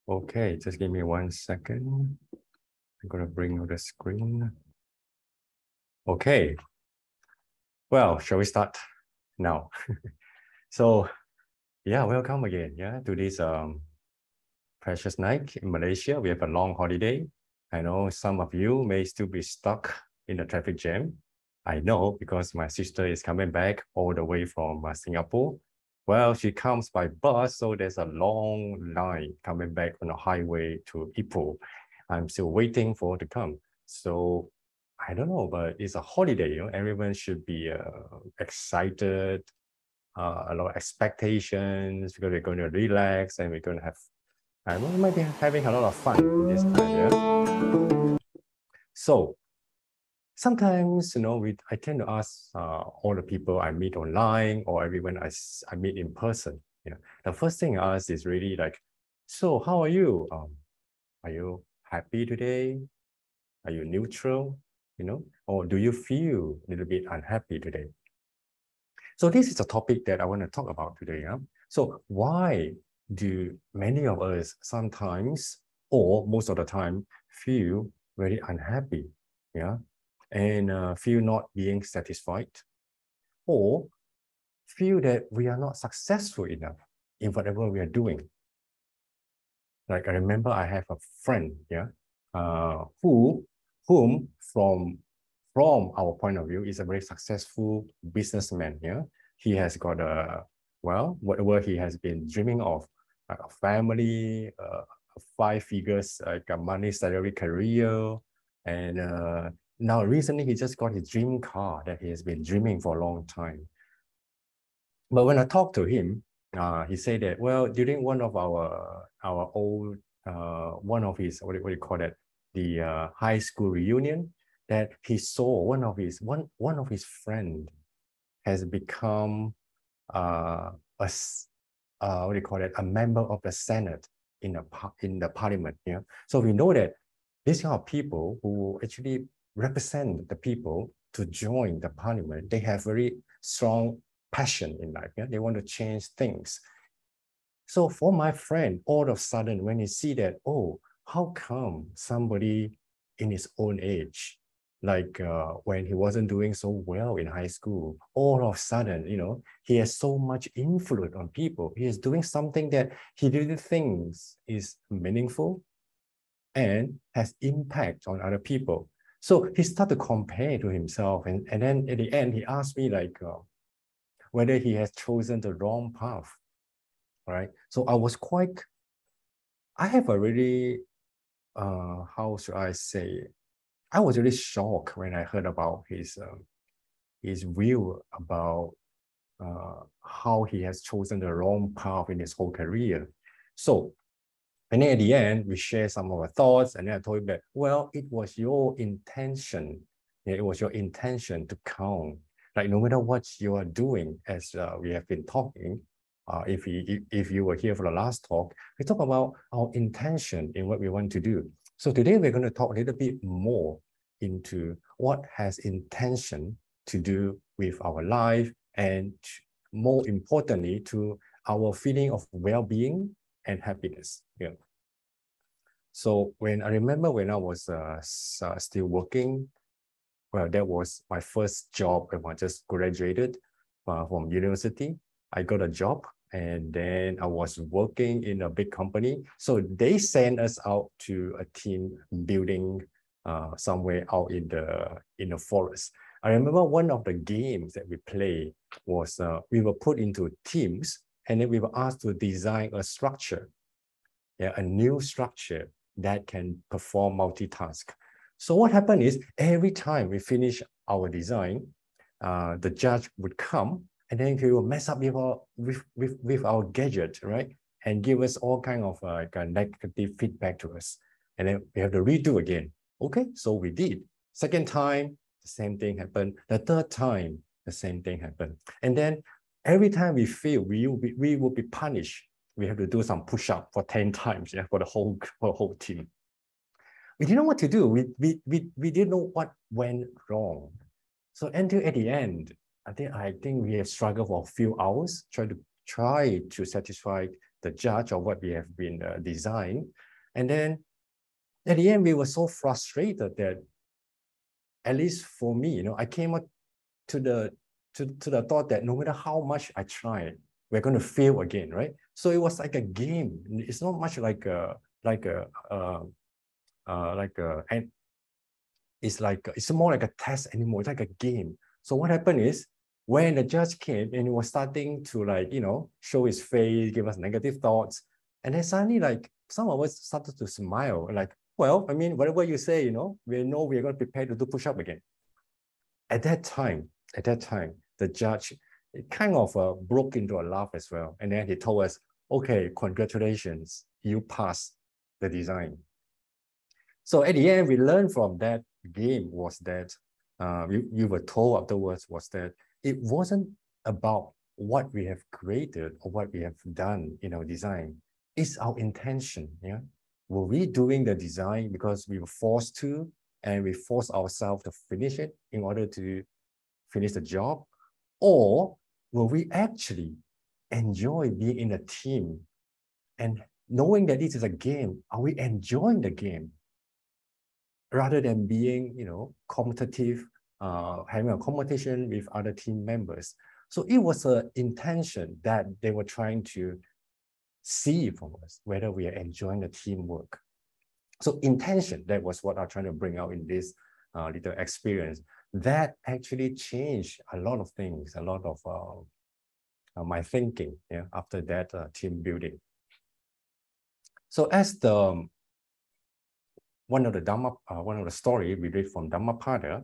Okay, just give me 1 second. I'm gonna bring up the screen. Okay. Well, shall we start now? So, yeah, welcome again. Yeah, to this precious night in Malaysia. We have a long holiday. I know some of you may still be stuck in the traffic jam. I know because my sister is coming back all the way from Singapore. Well, she comes by bus, so there's a long line coming back on the highway to Ipoh. I'm still waiting for her to come. So I don't know, but it's a holiday. Everyone should be excited, a lot of expectations because we're going to relax and we're going to have, we might be having a lot of fun in this time. Yeah. So sometimes, I tend to ask all the people I meet online or everyone I meet in person. The first thing I ask is really like, so how are you? Are you happy today? Are you neutral? Or do you feel a little bit unhappy today? So this is a topic that I want to talk about today. So why do many of us sometimes, or most of the time, feel very unhappy? And feel not being satisfied, or feel that we are not successful enough in whatever we are doing. Like I remember I have a friend, whom from our point of view is a very successful businessman. He has got whatever he has been dreaming of, like a family, a 5 figures, like a money salary career, and now recently he just got his dream car that he has been dreaming for a long time. But when I talked to him, he said that, well, during one of our old one of his what do you call that, the high school reunion, that he saw one of his friend has become what do you call it, a member of the Senate in the parliament. So we know that these kind of people who actually represent the people to join the parliament, they have very strong passion in life. They want to change things. So for my friend, all of a sudden, when he see that, oh, how come somebody in his own age, like when he wasn't doing so well in high school, all of a sudden, he has so much influence on people. He is doing something that he really thinks is meaningful and has impact on other people. So he started to compare to himself. And then at the end, he asked me like whether he has chosen the wrong path, right? So I have a really, how should I say, I was really shocked when I heard about his view about how he has chosen the wrong path in his whole career. So, and then at the end, we share some of our thoughts, and then I told him that, well, it was your intention. It was your intention to count. Like no matter what you are doing, as we have been talking, if you were here for the last talk, we talk about our intention in what we want to do. So today we're going to talk a little bit more into what has intention to do with our life, and more importantly, to our feeling of well-being and happiness. So when I remember when I was still working, well, that was my first job when I just graduated from university. I got a job, and then I was working in a big company. So they sent us out to a team building somewhere out in the forest. I remember one of the games that we played was we were put into teams, and then we were asked to design a structure, a new structure that can perform multitask. So what happened is every time we finish our design, the judge would come, and then he will mess up with our gadget, right? And give us all kind of negative feedback to us. And then we have to redo again. Okay, so we did. Second time, the same thing happened. The third time, the same thing happened. And then every time we fail, we will be punished. We have to do some push-up for 10 times, for the whole team. We didn't know what to do. We didn't know what went wrong. So until at the end, I think we have struggled for a few hours, try to satisfy the judge of what we have been designed. And then at the end, we were so frustrated that, at least for me, I came up to the thought that no matter how much I try, we're going to fail again, right? So it was like a game. It's not much and it's more like a test anymore. It's like a game. So what happened is, when the judge came and he was starting to show his face, give us negative thoughts, and then suddenly some of us started to smile, well, I mean, whatever you say, we know we're going to prepare to do push-up again. At that time, the judge kind of broke into a laugh as well. And then he told us, okay, congratulations, you passed the design. So at the end, we learned from that game was that, we were told afterwards was that it wasn't about what we have created or what we have done in our design. It's our intention, yeah? Were we doing the design because we were forced to, and we forced ourselves to finish it in order to finish the job? Or will we actually enjoy being in a team? And knowing that this is a game, are we enjoying the game? Rather than being, competitive, having a competition with other team members. So it was an intention that they were trying to see from us, whether we are enjoying the teamwork. So intention, that was what I'm trying to bring out in this little experience. That actually changed a lot of things, a lot of my thinking, yeah, after that team building. So as one of the story we read from Dhammapada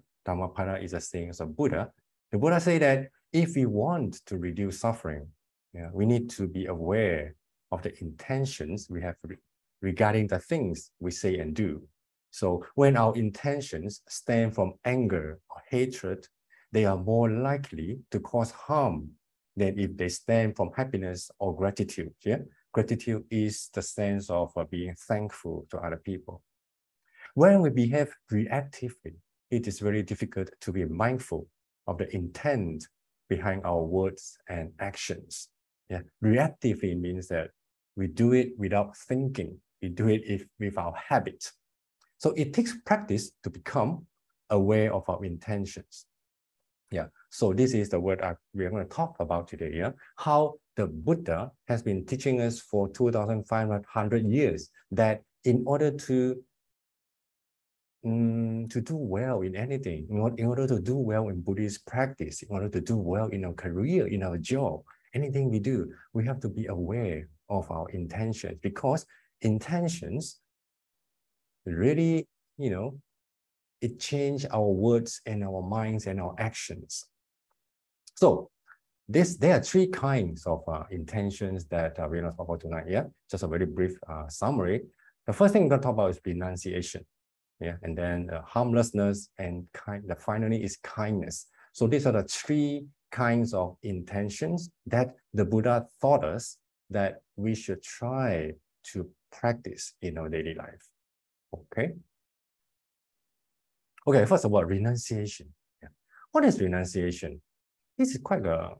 is a saying of Buddha. The Buddha say that if we want to reduce suffering, yeah, we need to be aware of the intentions we have regarding the things we say and do. So when our intentions stem from anger or hatred, they are more likely to cause harm than if they stem from happiness or gratitude. Yeah? Gratitude is the sense of being thankful to other people. When we behave reactively, it is very difficult to be mindful of the intent behind our words and actions. Yeah? Reactively means that we do it without thinking. We do it with our habit. So it takes practice to become aware of our intentions. Yeah. So this is the word we are going to talk about today. Yeah. How the Buddha has been teaching us for 2,500 years that in order to do well in anything, in order to do well in Buddhist practice, in order to do well in our career, in our job, anything we do, we have to be aware of our intentions, because intentions really, it changes our words and our minds and our actions. So there are three kinds of intentions that we're going to talk about tonight. Yeah, just a very brief summary. The first thing we're going to talk about is renunciation. Yeah, and then harmlessness, and finally is kindness. So these are the three kinds of intentions that the Buddha taught us that we should try to practice in our daily life. Okay. Okay, first of all, renunciation. Yeah. What is renunciation? This is quite a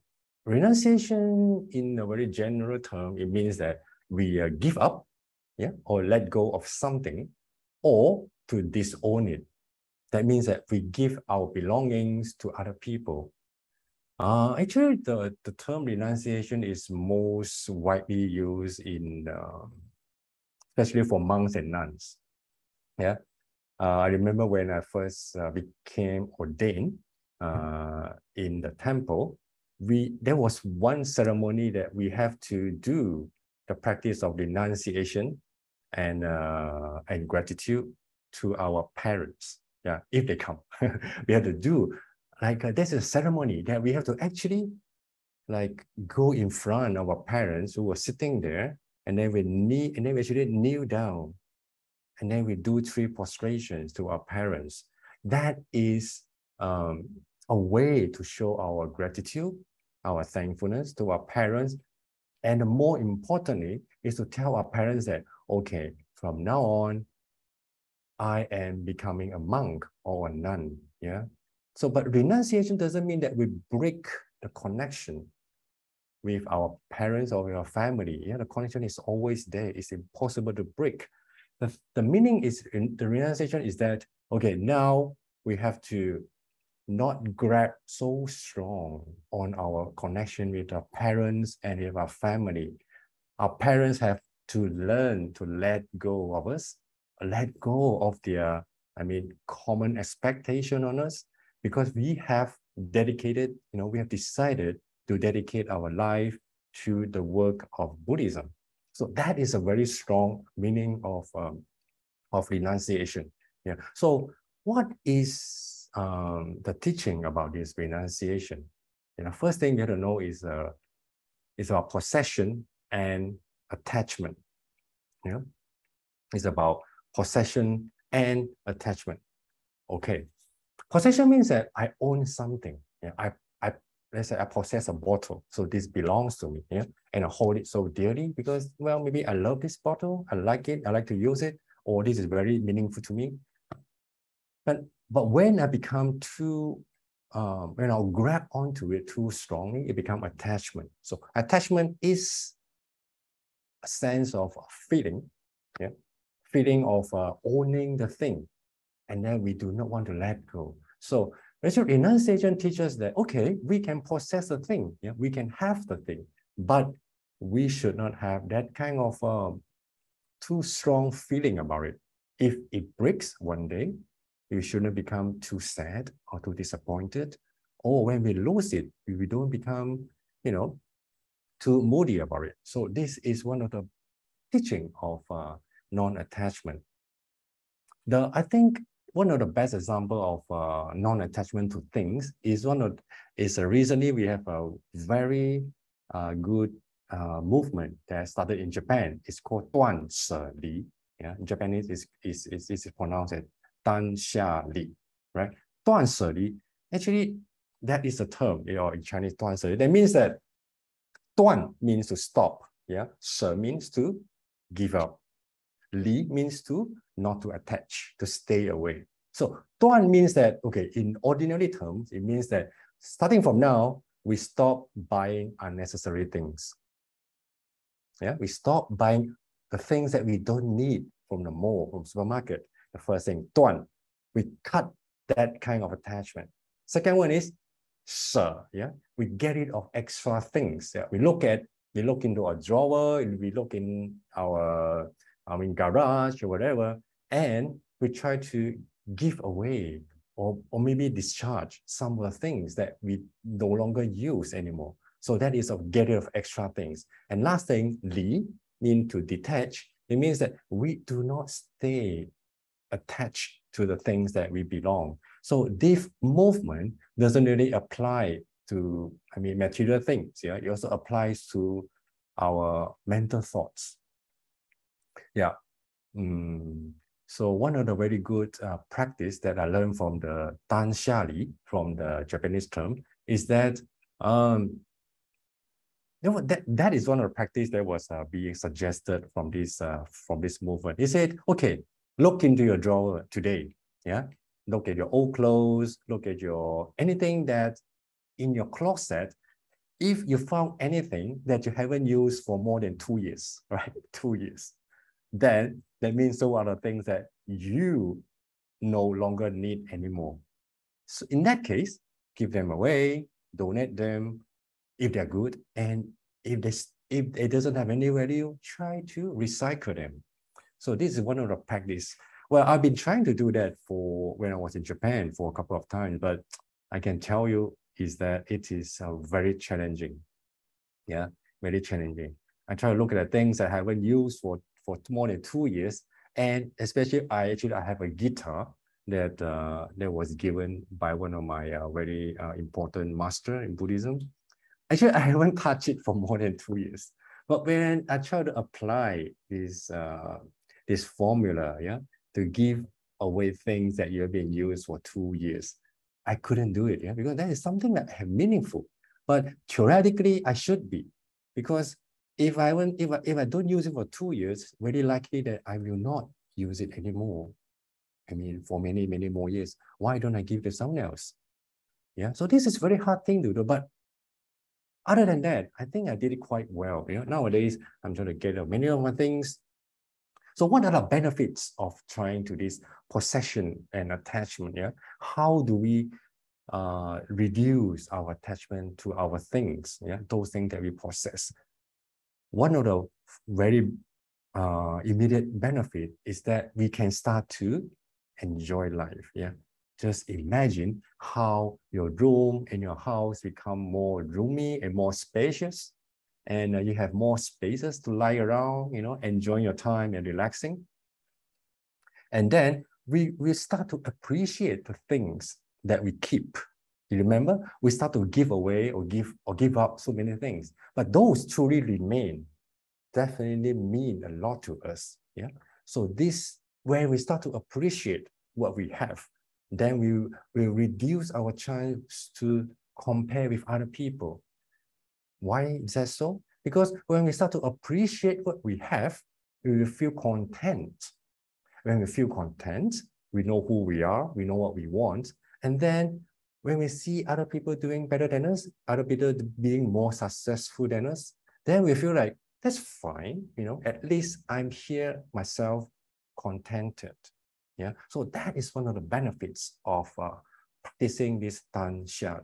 renunciation in a very general term. It means that we give up, yeah, or let go of something, or to disown it. That means that we give our belongings to other people. Actually, the term renunciation is most widely used in, especially for monks and nuns. Yeah, I remember when I first became ordained in the temple, there was one ceremony that we have to do, the practice of renunciation and gratitude to our parents. Yeah, if they come, we have to do there's a ceremony that we have to actually go in front of our parents who were sitting there, and then we actually kneel down, and then we do 3 prostrations to our parents. That is a way to show our gratitude, our thankfulness to our parents. And more importantly, is to tell our parents that, okay, from now on, I am becoming a monk or a nun. Yeah. So, but renunciation doesn't mean that we break the connection with our parents or with our family, yeah, the connection is always there. It's impossible to break. The meaning is, in the realization is that, okay, now we have to not grab so strong on our connection with our parents and with our family. Our parents have to learn to let go of us, let go of their, common expectation on us, because we have dedicated, we have decided to dedicate our life to the work of Buddhism. So that is a very strong meaning of renunciation. Yeah. So what is the teaching about this renunciation? First thing you have to know is about possession and attachment. Yeah, it's about possession and attachment. Okay, possession means that I own something. Yeah, let's say I possess a bottle, so this belongs to me. Yeah, and I hold it so dearly because, well, maybe I love this bottle, I like it, I like to use it, or this is very meaningful to me. But when I become too when I'll grab onto it too strongly, it becomes attachment. So attachment is a sense of feeling, yeah, feeling of owning the thing, and then we do not want to let go. So renunciation teaches that, okay, we can possess the thing, yeah, we can have the thing, but we should not have that kind of too strong feeling about it. If it breaks one day, we shouldn't become too sad or too disappointed. Or when we lose it, we don't become, too moody about it. So this is one of the teaching of non-attachment. I think one of the best example of non-attachment to things is recently we have a very good movement that started in Japan. It's called 断舍离. Yeah, in Japanese is pronounced as 断舍离, right? 断舍离. Actually, that is a term, in Chinese, 断舍离. That means that 断 means to stop. Yeah, 舍 means to give up. Li means to not to attach, to stay away. So 断 means that, okay, in ordinary terms, it means that starting from now, we stop buying unnecessary things. Yeah, we stop buying the things that we don't need from the mall, from supermarket. The first thing, 断, we cut that kind of attachment. Second one is 舍, yeah, we get rid of extra things. Yeah, we look into a drawer, we look in our garage or whatever, and we try to give away or maybe discharge some of the things that we no longer use anymore. So that is a get rid of extra things. And last thing, li, mean to detach. It means that we do not stay attached to the things that we belong. So this movement doesn't really apply to, material things. Yeah, it also applies to our mental thoughts. Yeah. So one of the very good practice that I learned from the Dan Xiali, from the Japanese term, is that that is one of the practice that was being suggested from this movement. He said, okay, look into your drawer today. Yeah, look at your old clothes, look at your anything that in your closet. If you found anything that you haven't used for more than 2 years, right? 2 years, then that means those are the things that you no longer need anymore. So in that case, give them away, donate them if they're good, and if it doesn't have any value, try to recycle them. So this is one of the practice. Well, I've been trying to do that for when I was in Japan for a couple of times, but I can tell you is that it is very challenging. Yeah, very challenging. I try to look at the things I haven't used for more than 2 years, and especially I have a guitar that was given by one of my very important master in Buddhism. Actually, I haven't touched it for more than 2 years. But when I try to apply this formula, yeah, to give away things that you've been used for 2 years, I couldn't do it, yeah, because that is something that have meaningful. But theoretically, I should be, because if I don't use it for 2 years, very likely that I will not use it anymore. For many more years. Why don't I give it to someone else? Yeah. So this is very hard thing to do, but Other than that, I think I did it quite well. Nowadays, I'm trying to get many of my things. So what are the benefits of trying to this possession and attachment? Yeah, how do we reduce our attachment to our things? Yeah, those things that we possess. One of the very immediate benefit is that we can start to enjoy life. Yeah, just imagine how your room in your house become more roomy and more spacious, and you have more spaces to lie around, enjoying your time and relaxing. And then we start to appreciate the things that we keep. You remember, we start to give away or give up so many things, but those truly remain definitely mean a lot to us. Yeah. So this, when we start to appreciate what we have, then we will reduce our chance to compare with other people. Why is that so? Because when we start to appreciate what we have, we will feel content. When we feel content, we know who we are, we know what we want. And then when we see other people doing better than us, other people being more successful than us, then we feel like, that's fine, at least I'm here myself contented. Yeah, so that is one of the benefits of practicing this Dan Xia.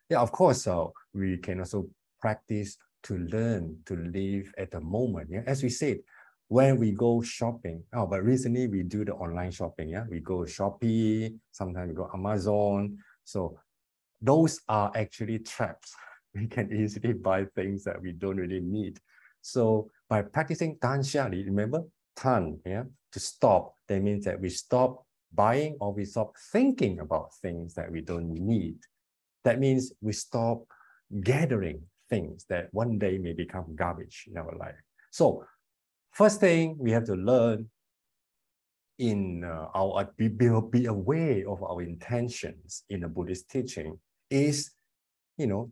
Yeah, of course, we can also practice to learn to live at the moment. Yeah, as we said, when we go shopping, but recently we do the online shopping. Yeah, we go Shopee, sometimes we go Amazon. So those are actually traps. We can easily buy things that we don't really need. So by practicing Dan Xia, remember, Tan, yeah, to stop, that means that we stop buying or we stop thinking about things that we don't need. That means we stop gathering things that one day may become garbage in our life. So first thing we have to learn in be aware of our intentions in the Buddhist teaching is,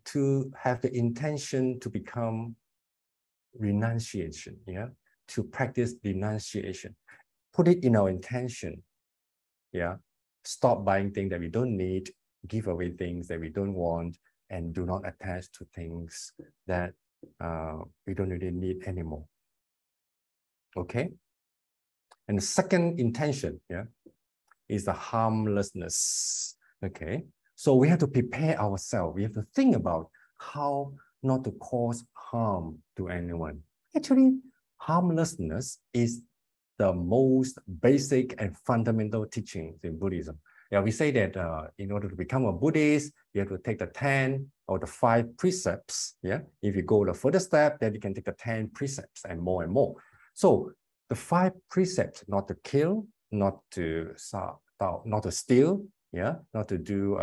to have the intention to become renunciation, yeah, to practice renunciation. Put it in our intention, yeah. Stop buying things that we don't need, give away things that we don't want, and do not attach to things that we don't really need anymore. Okay. And the second intention, yeah, is the harmlessness. Okay. So we have to prepare ourselves. We have to think about how not to cause harm to anyone. Actually, harmlessness is the most basic and fundamental teachings in Buddhism. Yeah, we say that in order to become a Buddhist, you have to take the 10 or the 5 precepts. Yeah, if you go the further step, then you can take the 10 precepts and more and more. So the 5 precepts: not to kill, not to steal, yeah, not to do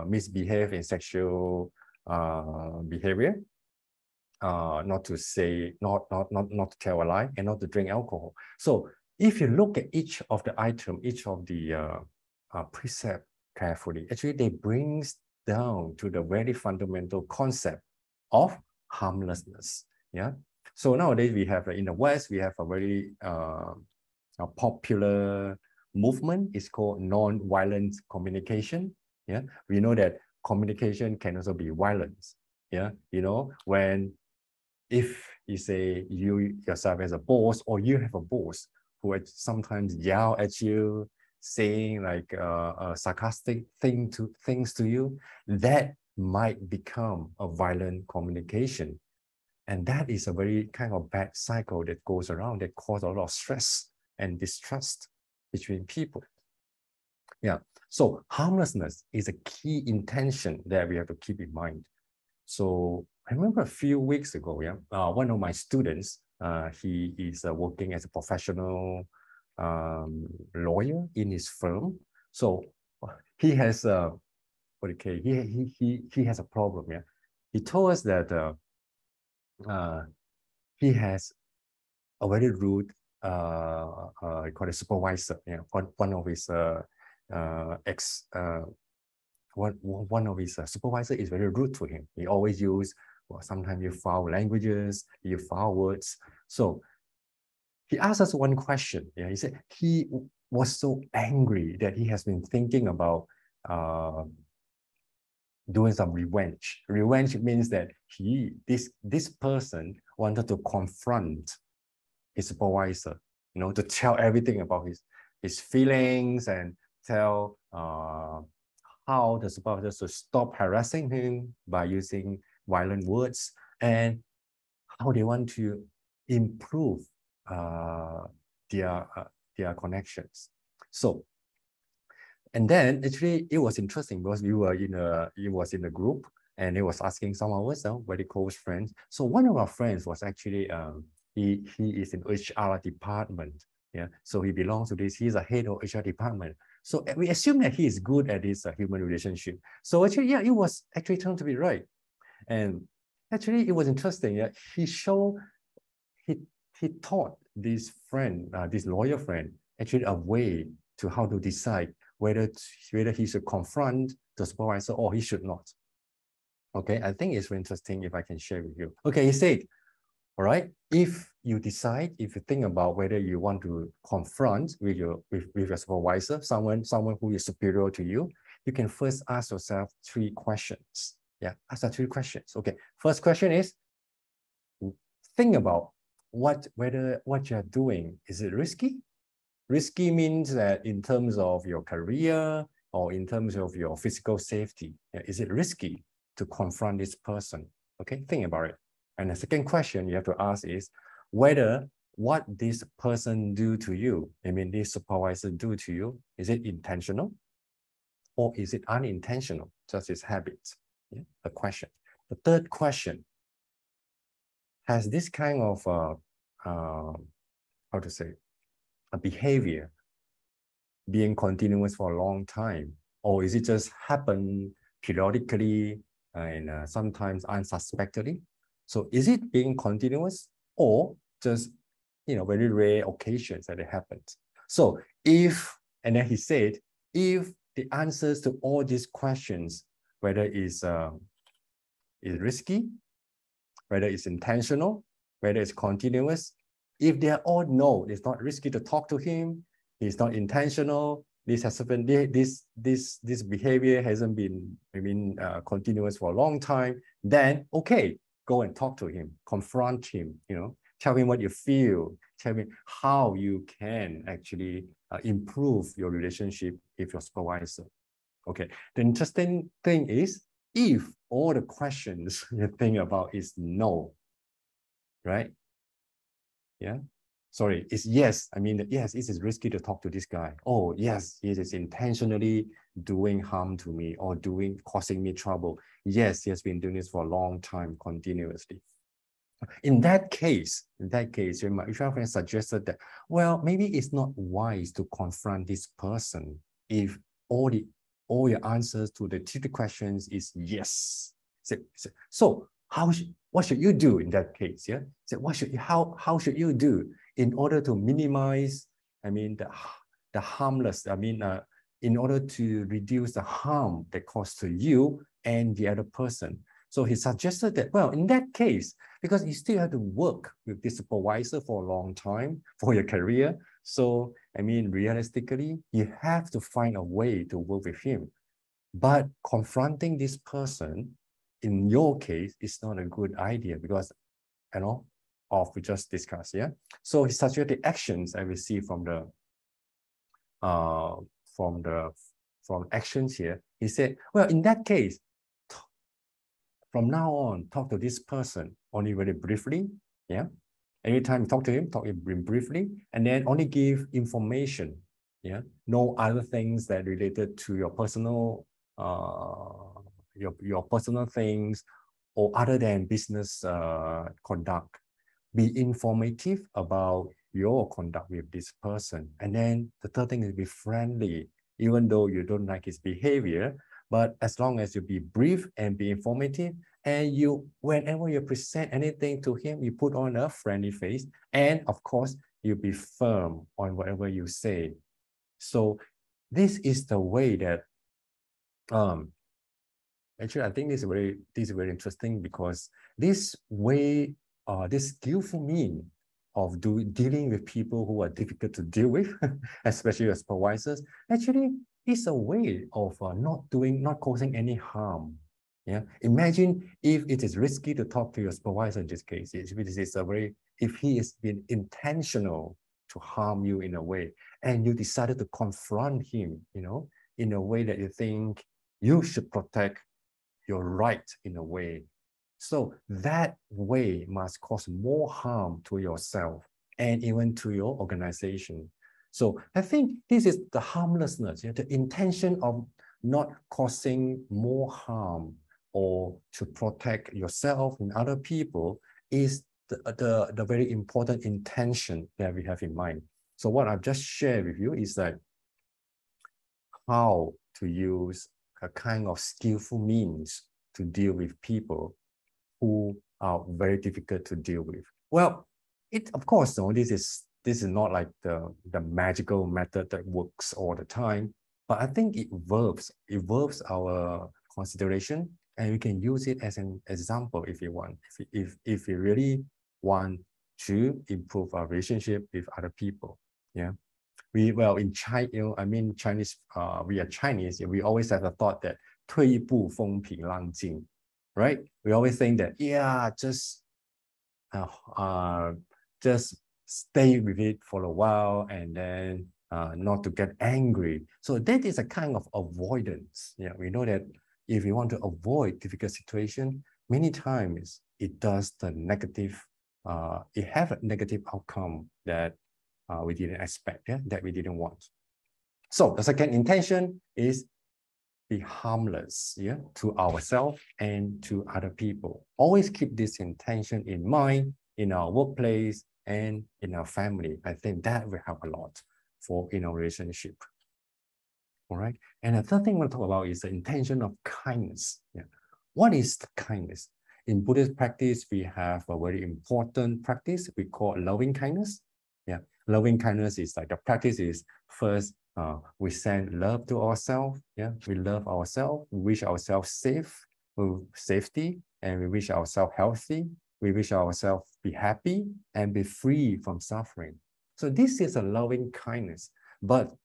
misbehave in sexual behavior, not to say, not to tell a lie, and not to drink alcohol. So if you look at each of the item, each of the precept carefully, actually they brings down to the very fundamental concept of harmlessness. Yeah. So nowadays we have in the West, we have a very popular movement. It's called non-violent communication. Yeah. We know that communication can also be violence. Yeah. When if you say you yourself as a boss, or you have a boss who sometimes yell at you, saying like sarcastic things to you, that might become a violent communication. And that is a very kind of bad cycle that goes around, that causes a lot of stress and distrust between people. Yeah. So harmlessness is a key intention that we have to keep in mind. So I remember a few weeks ago, yeah, one of my students, he is working as a professional lawyer in his firm. So he has he has a problem. Yeah, he told us that he has a very rude called a supervisor. Yeah, one of his one of his supervisor is very rude to him. He always use, sometimes you foul languages, you foul words. So he asked us one question. Yeah, he said he was so angry that he has been thinking about doing some revenge. Revenge means that this person wanted to confront his supervisor, to tell everything about his feelings and tell how the supervisor should stop harassing him by using violent words, and how they want to improve their connections. So, and then actually it was interesting because it was in a group, and it was asking some of us very close friends. So one of our friends was actually he is in HR department. Yeah, so he belongs to this. He's a head of HR department. So we assume that he is good at this human relationship. So actually, yeah, it was actually turned to be right. And actually, it was interesting. Yeah, he taught this friend, this lawyer friend, actually a way to how to decide whether he should confront the supervisor or he should not. Okay, I think it's very interesting if I can share with you. Okay, he said, all right, if you think about whether you want to confront with your supervisor, someone who is superior to you, you can first ask yourself 3 questions. Yeah, ask the 3 questions. Okay, first question is, think about whether what you're doing, is it risky? Risky means that in terms of your career or in terms of your physical safety, is it risky to confront this person? Okay, think about it. And the second question you have to ask is whether what this person do to you, this supervisor do to you, is it intentional or is it unintentional, just his habits? Yeah, a question. The third question, has this kind of how to say, a behavior being continuous for a long time, or is it just happen periodically and sometimes unsuspectedly? So is it being continuous or just very rare occasions that it happens? So and then he said, if the answers to all these questions, whether it's risky, whether it's intentional, whether it's continuous, if they're all no, it's not risky to talk to him, it's not intentional, this behavior hasn't been continuous for a long time, then okay, go and talk to him, confront him, tell him what you feel, tell him how you can actually improve your relationship with your supervisor. Okay, the interesting thing is, if all the questions you think about is no, right? Yeah. Sorry, it's yes. Yes, it is risky to talk to this guy. Oh, yes, he is intentionally doing harm to me or causing me trouble. Yes, he has been doing this for a long time, continuously. In that case, your friend suggested that, well, maybe it's not wise to confront this person if all your answers to the 3 questions is yes. So what should you do in that case? Yeah. So how should you do in order to minimize, the harmless, in order to reduce the harm that caused to you and the other person? So he suggested that, well, in that case, because you still have to work with this supervisor for a long time for your career. So, realistically, you have to find a way to work with him. But confronting this person, in your case, is not a good idea because, of we just discussed, yeah? So he suggested the actions I will see from actions here. He said, well, in that case, from now on, talk to this person only very briefly, yeah? Anytime you talk to him, talk to him briefly, and then only give information, yeah? No other things that related to your personal, your personal things, or other than business conduct. Be informative about your conduct with this person. And then the third thing is be friendly, even though you don't like his behavior, but as long as you be brief and be informative, and whenever you present anything to him, you put on a friendly face, and of course, you be firm on whatever you say. So this is the way that, actually, I think this is very interesting, because this way, this skillful mean of dealing with people who are difficult to deal with, especially as supervisors, actually is a way of not causing any harm Yeah, imagine if it is risky to talk to your supervisor in this case. If he is been intentional to harm you in a way, and you decided to confront him, in a way that you think you should protect your right in a way. So that way must cause more harm to yourself and even to your organization. So I think this is the harmlessness, the intention of not causing more harm or to protect yourself and other people is the very important intention that we have in mind. So what I've just shared with you is that how to use a kind of skillful means to deal with people who are very difficult to deal with. Well, of course, no, this is not like the magical method that works all the time, but I think it works our consideration, and we can use it as an example if you want, if you really want to improve our relationship with other people. Yeah. In China, Chinese, we are Chinese, we always have the thought that 退一步风平浪静, right? We always think that, yeah, just stay with it for a while and then not to get angry. So that is a kind of avoidance. Yeah, we know that if we want to avoid difficult situation, many times it does the negative, it have a negative outcome that we didn't expect, that we didn't want. So the second intention is be harmless, to ourselves and to other people. Always keep this intention in mind in our workplace and in our family. I think that will help a lot for in our relationship. All right. And the third thing I want to talk about is the intention of kindness. Yeah. What is the kindness? In Buddhist practice, we have a very important practice we call loving kindness. Yeah. Loving kindness is like the practice is first, we send love to ourselves. Yeah, we love ourselves. We wish ourselves safety, and we wish ourselves healthy. We wish ourselves be happy and be free from suffering. So this is a loving kindness, but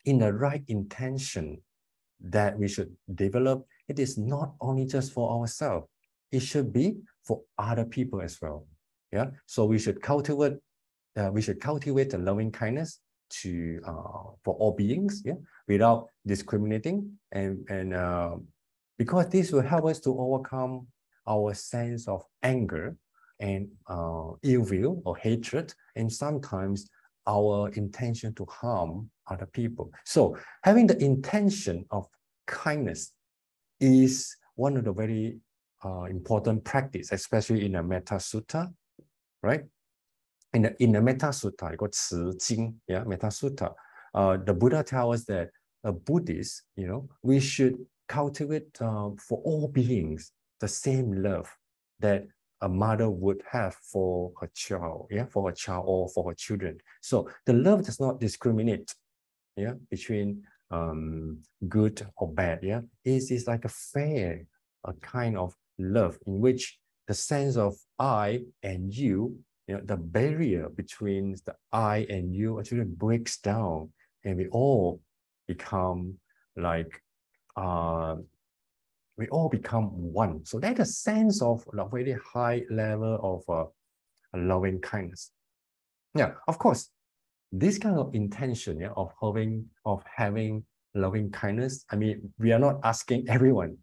in the right intention that we should develop, it is not only just for ourselves. It should be for other people as well. Yeah, so we should cultivate the loving kindness for all beings, without discriminating, and because this will help us to overcome our sense of anger and ill will or hatred, and sometimes our intention to harm other people. So having the intention of kindness is one of the very important practice, especially in the Metta Sutta, right? In the Metta Sutta, got Metta Sutta, the Buddha tells us that a Buddhist, we should cultivate for all beings the same love that a mother would have for her child, for her child or for her children. So the love does not discriminate, between good or bad. It's like a fair, a kind of love in which the sense of I and you, the barrier between the I and you actually breaks down, and we all become like, we all become one. So that's a sense of a very high level of loving kindness. Yeah, of course, this kind of intention, of having loving kindness, we are not asking everyone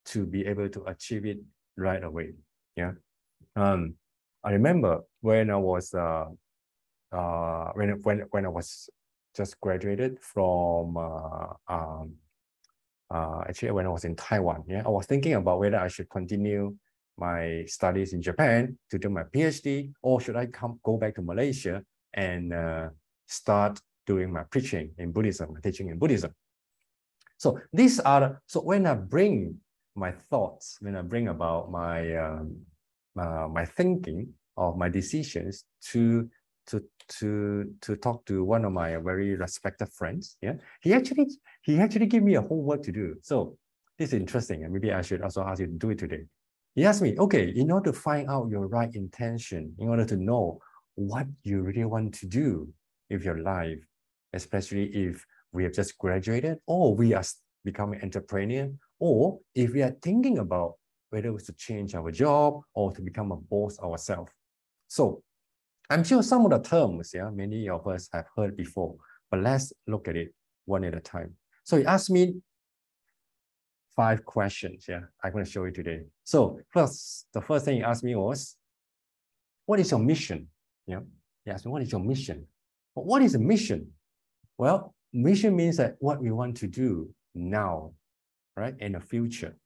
to be able to achieve it right away. I remember when I was when I was just graduated from actually when I was in Taiwan. I was thinking about whether I should continue my studies in Japan to do my PhD, or should I go back to Malaysia and start doing my preaching in Buddhism, teaching in Buddhism. So when I bring my thoughts, when I bring about my my thinking of my decisions to talk to one of my very respected friends, he actually gave me a homework to do. So this is interesting, and maybe I should also ask you to do it today. He asked me, okay, in order to find out your right intention, in order to know what you really want to do with your life, especially if we have just graduated or we are becoming entrepreneur or if we are thinking about whether it's to change our job or to become a boss ourselves. So I'm sure some of the terms, yeah, many of us have heard before, but let's look at it one at a time. So he asked me 5 questions, yeah, I'm going to show you today. So first, the first thing he asked me was, what is your mission? Yeah, he asked me, what is your mission? But what is a mission? Well, mission means that what we want to do now, right, in the future.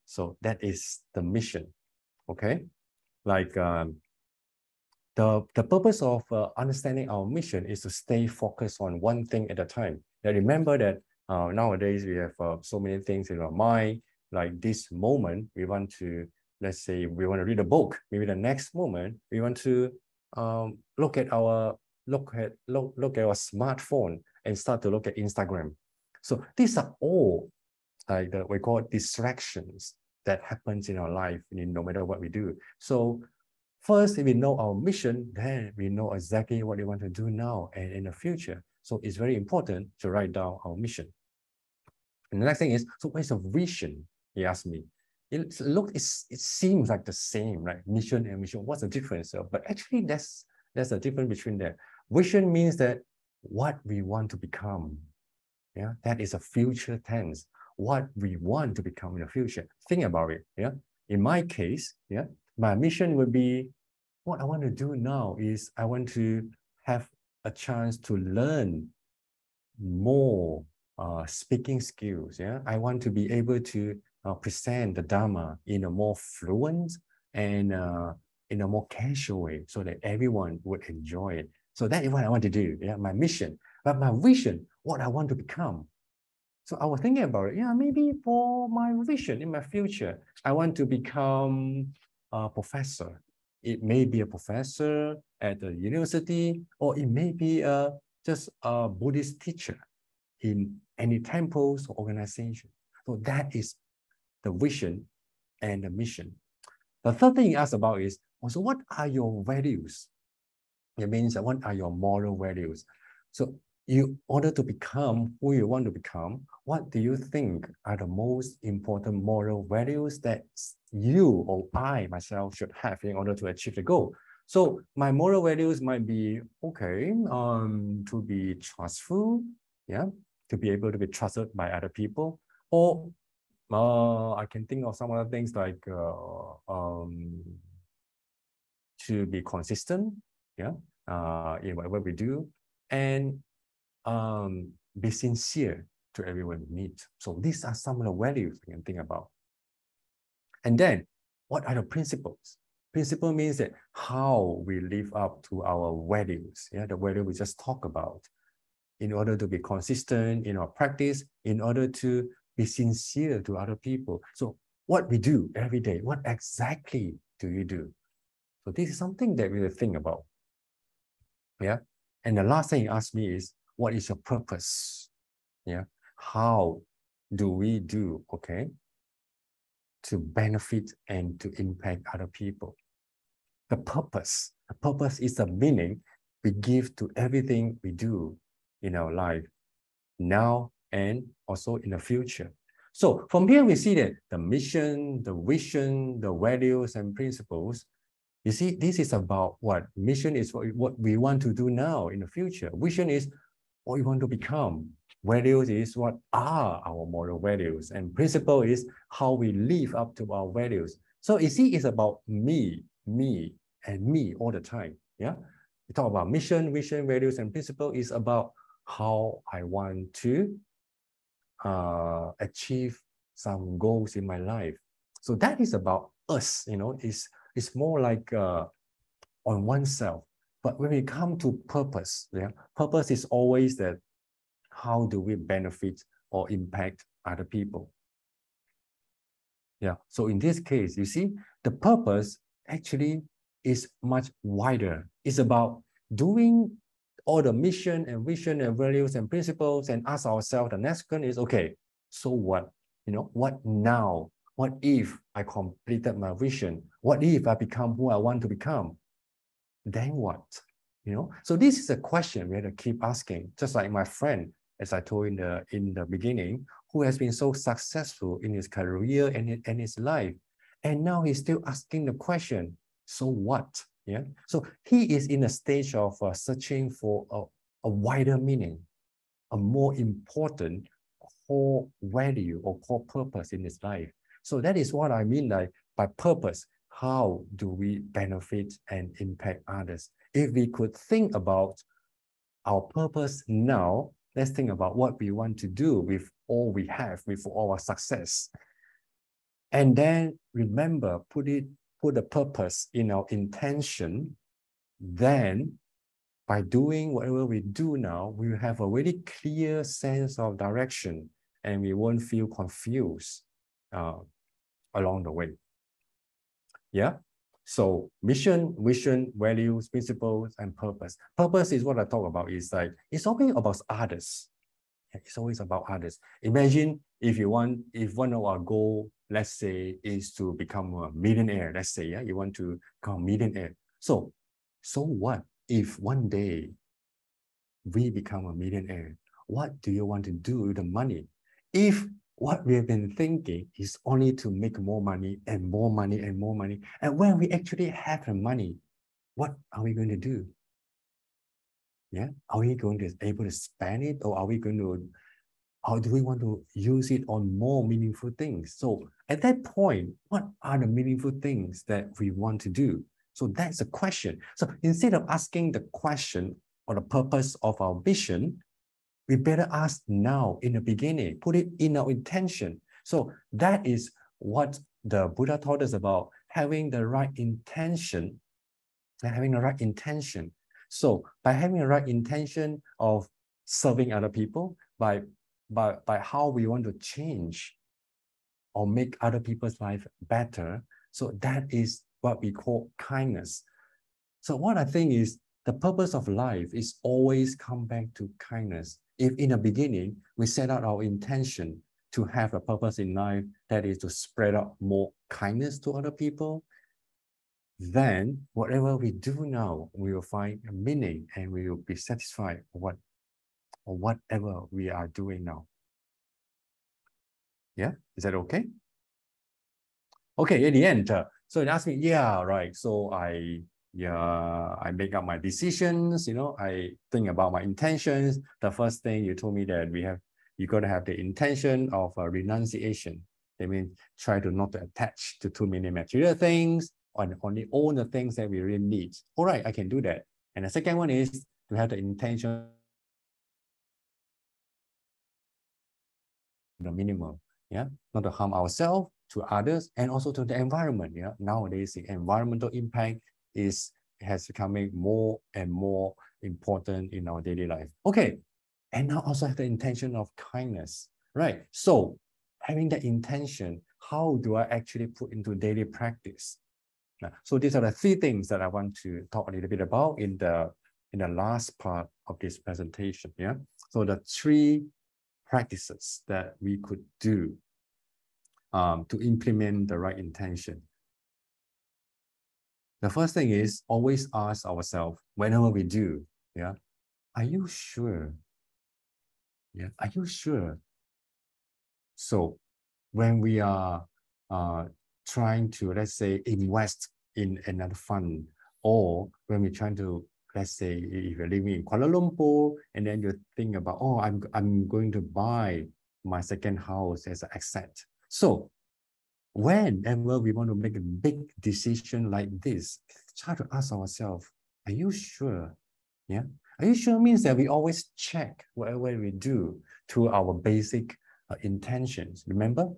So that is the mission, okay? Like the purpose of understanding our mission is to stay focused on one thing at a time. Now remember that nowadays we have so many things in our mind. Like this moment, we want to, let's say, we want to read a book. Maybe the next moment, we want to look at our smartphone and start to look at Instagram. So these are all like we call it distractions that happens in our life, no matter what we do. So first, if we know our mission, then we know exactly what we want to do now and in the future. So it's very important to write down our mission. And the next thing is, so what's a vision? He asked me. It seems like the same, right? Mission and mission. What's the difference? But actually, there's a difference between that. Vision means that what we want to become. Yeah, that is a future tense. What we want to become in the future. Think about it. Yeah. In my case, yeah, my mission would be, what I want to do now is I want to have a chance to learn more speaking skills. Yeah, I want to be able to present the Dharma in a more fluent and in a more casual way, so that everyone would enjoy it. So that is what I want to do. Yeah, my mission. But my vision, what I want to become. So I was thinking about it. Yeah, maybe for my vision in my future, I want to become a professor. It may be a professor at the university, or it may be just a Buddhist teacher in any temples or organization. So that is the vision and the mission. The third thing you asked about is also, what are your values? It means what are your moral values? So in order to become who you want to become, what do you think are the most important moral values that you or I myself should have in order to achieve the goal? So my moral values might be, okay, to be trustful, yeah, to be able to be trusted by other people, or I can think of some other things like to be consistent, yeah, in whatever we do, and be sincere to everyone we meet. So these are some of the values we can think about. And then, what are the principles? Principle means that how we live up to our values, yeah, the value we just talked about, in order to be consistent in our practice, in order to be sincere to other people. So what we do every day, what exactly do you do? So this is something that we will think about. Yeah. And the last thing you ask me is, what is your purpose? Yeah. How do we do, okay, to benefit and to impact other people? The purpose is the meaning we give to everything we do in our life now and also in the future. So from here, we see that the mission, the vision, the values and principles, you see, this is about what? Mission is what we want to do now in the future. Vision is what we want to become. Values is what are our moral values. And principle is how we live up to our values. So you see, it's about me, and me all the time. Yeah. We talk about mission, vision, values, and principle is about how I want to achieve some goals in my life. So that is about us, it's more like on oneself. But when we come to purpose, yeah, purpose is always that how do we benefit or impact other people? Yeah. So in this case, you see, the purpose actually is much wider. It's about doing all the mission and vision and values and principles and ask ourselves, the next question is, okay, so what? What now? What if I completed my vision? What if I become who I want to become? Then what? So this is a question we have to keep asking. Just like my friend as I told in the beginning, who has been so successful in his career and his life. And now he's still asking the question, so what? Yeah. So he is in a stage of searching for a wider meaning, a more important core value or core purpose in his life. So that is what I mean by purpose. How do we benefit and impact others? If we could think about our purpose now, let's think about what we want to do with all we have, with all our success. And then remember, put the purpose in our intention. Then by doing whatever we do now, we will have a very clear sense of direction and we won't feel confused along the way. Yeah. So mission, vision, values, principles, and purpose. Purpose is what I talk about. It's like, it's always about others. It's always about others. Imagine if one of our goal, let's say, is to become a millionaire. Let's say, yeah, you want to become a millionaire. So what if one day we become a millionaire? What do you want to do with the money? If what we have been thinking is only to make more money and more money and more money, and when we actually have the money, what are we going to do? Yeah, are we going to be able to spend it, or are we going to, or do we want to use it on more meaningful things? So at that point, what are the meaningful things that we want to do? So that's a question. So instead of asking the question or the purpose of our vision, we better ask now in the beginning, put it in our intention. So that is what the Buddha taught us about, having the right intention, having the right intention. So by having the right intention of serving other people, by how we want to change or make other people's life better, so that is what we call kindness. So what I think is the purpose of life is always come back to kindness. If in the beginning, we set out our intention to have a purpose in life, that is to spread out more kindness to other people, then whatever we do now, we will find a meaning and we will be satisfied with whatever we are doing now. Yeah, is that okay? Okay, at the end, so it asked me, yeah, right. So I make up my decisions, I think about my intentions. The first thing you told me that you got to have the intention of renunciation. That means try to not attach to too many material things, and only own the things that we really need. All right, I can do that. And the second one is to have the intention, the minimum, yeah, not to harm ourselves, to others, and also to the environment. Yeah, nowadays the environmental impact has becoming more and more important in our daily life. Okay, and now also have the intention of kindness, right? So having the intention, how do I actually put into daily practice? So these are the three things that I want to talk a little bit about in the last part of this presentation. Yeah. So the three practices that we could do to implement the right intention. The first thing is always ask ourselves whenever we do, yeah, are you sure? Yeah, are you sure? So when we are trying to, let's say, invest in another fund, or when we're trying to, let's say, if you're living in Kuala Lumpur, and then you think about, oh, I'm going to buy my second house as an asset. So whenever we want to make a big decision like this, try to ask ourselves, are you sure? Yeah. Are you sure means that we always check whatever we do to our basic intentions. Remember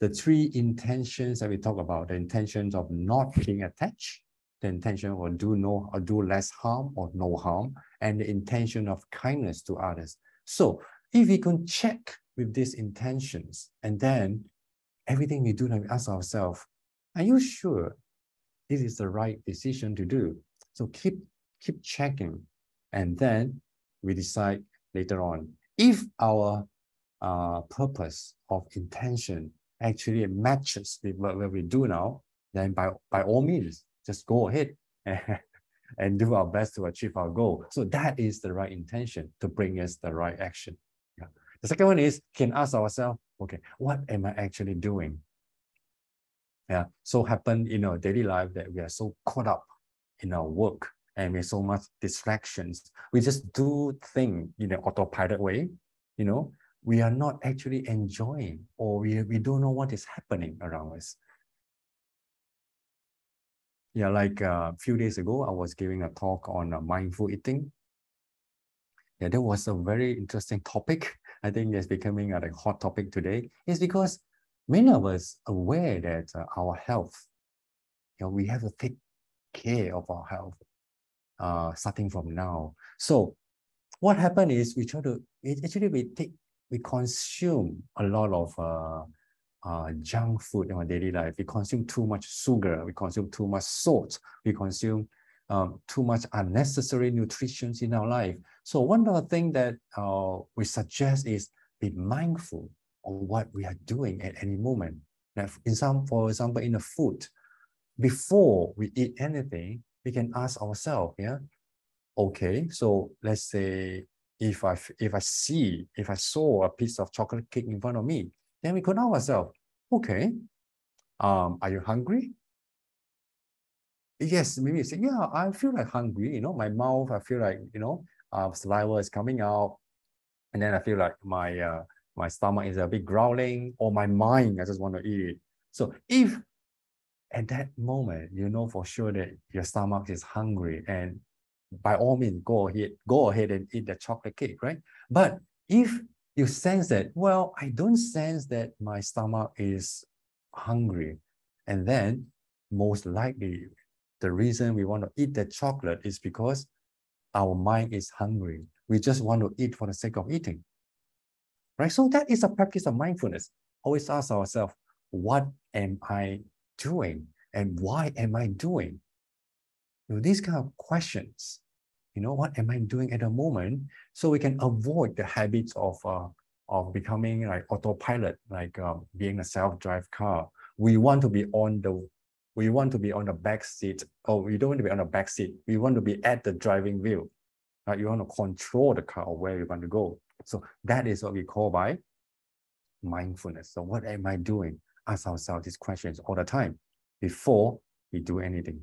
the three intentions that we talk about, the intentions of not being attached, the intention of do less harm or no harm, and the intention of kindness to others. So if we can check with these intentions, and then everything we do, we ask ourselves, are you sure this is the right decision to do? So keep checking, and then we decide later on. If our purpose of intention actually matches with what we do now, then by all means, just go ahead and do our best to achieve our goal. So that is the right intention to bring us the right action. Yeah. The second one is can ask ourselves, okay, what am I actually doing? Yeah, so happen in our daily life that we are so caught up in our work and with so much distractions. We just do things in an autopilot way, you know, we are not actually enjoying, or we don't know what is happening around us. Yeah, like a few days ago, I was giving a talk on mindful eating. Yeah, that was a very interesting topic. I think it's becoming a hot topic today. It's because many of us aware that our health, you know, we have to take care of our health starting from now. So what happened is we try to, actually we consume a lot of junk food in our daily life. We consume too much sugar, we consume too much salt, we consume too much unnecessary nutrition in our life. So one of the things that we suggest is be mindful of what we are doing at any moment. Now, for example, in the food, before we eat anything, we can ask ourselves, yeah, okay, so let's say if I saw a piece of chocolate cake in front of me, then we could ask ourselves, okay, are you hungry? Yes, maybe you say, yeah, I feel like hungry, you know, my mouth, I feel like, you know, saliva is coming out, and then I feel like my stomach is a bit growling, or my mind, I just want to eat it. So if at that moment, you know for sure that your stomach is hungry, and by all means, go ahead and eat the chocolate cake, right? But if you sense that, well, I don't sense that my stomach is hungry, and then most likely the reason we want to eat the chocolate is because our mind is hungry. We just want to eat for the sake of eating, right? So that is a practice of mindfulness. Always ask ourselves, what am I doing, and why am I doing? You know, these kind of questions, you know, what am I doing at the moment? So we can avoid the habits of becoming like autopilot, like being a self-drive car. We want to be on the back seat, or we don't want to be on the back seat. We want to be at the driving wheel. Right? You want to control the car or where you want to go. So that is what we call by mindfulness. So what am I doing? Ask ourselves these questions all the time before we do anything.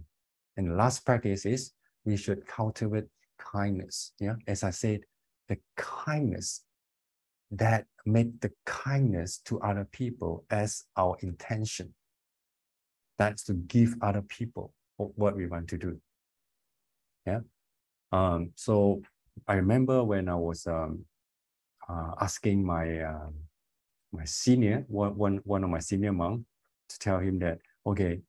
And the last practice is we should cultivate kindness. Yeah, as I said, the kindness, that make the kindness to other people as our intention. That's to give other people what we want to do. Yeah. So I remember when I was asking my senior, one of my senior monks, to tell him that, okay,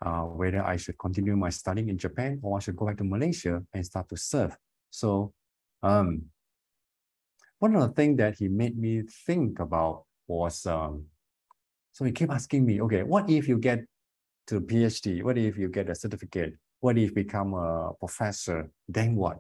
whether I should continue my studying in Japan or I should go back to Malaysia and start to serve. So one of the things that he made me think about was, so he kept asking me, okay, what if you get to PhD? What if you get a certificate? What if you become a professor? Then what?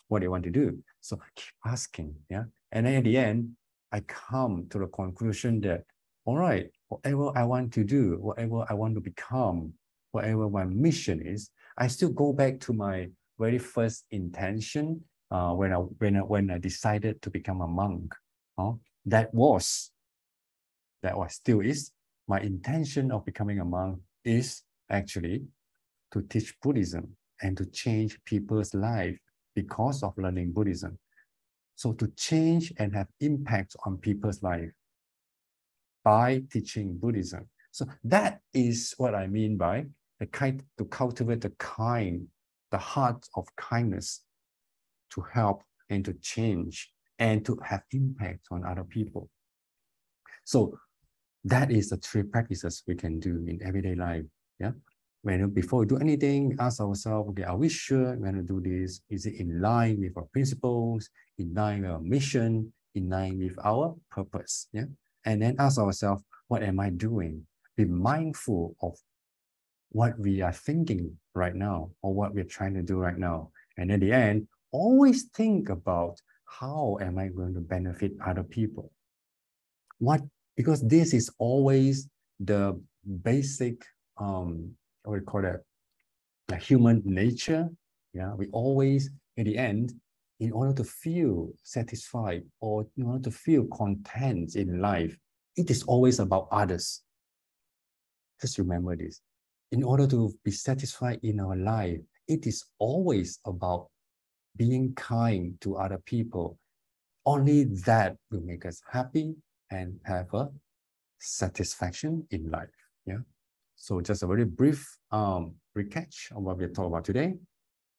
What do you want to do? So keep asking, yeah. And then at the end, I come to the conclusion that, all right, whatever I want to do, whatever I want to become, whatever my mission is, I still go back to my very first intention when I decided to become a monk. That still is my intention of becoming a monk, is actually to teach Buddhism and to change people's life because of learning Buddhism. So to change and have impact on people's life by teaching Buddhism. So that is what I mean by to cultivate the heart of kindness, to help and to change and to have impact on other people. So that is the three practices we can do in everyday life. Yeah. Before we do anything, ask ourselves, okay, are we sure we're going to do this? Is it in line with our principles, in line with our mission, in line with our purpose? Yeah. And then ask ourselves, what am I doing? Be mindful of what we are thinking right now, or what we're trying to do right now. And at the end, always think about, how am I going to benefit other people? Because this is always the basic, what we call it, like human nature. Yeah, we always, at the end, in order to feel satisfied or in order to feel content in life, it is always about others. Just remember this. In order to be satisfied in our life, it is always about being kind to other people. Only that will make us happy and have a satisfaction in life. Yeah. So just a very brief recap of what we talked about today.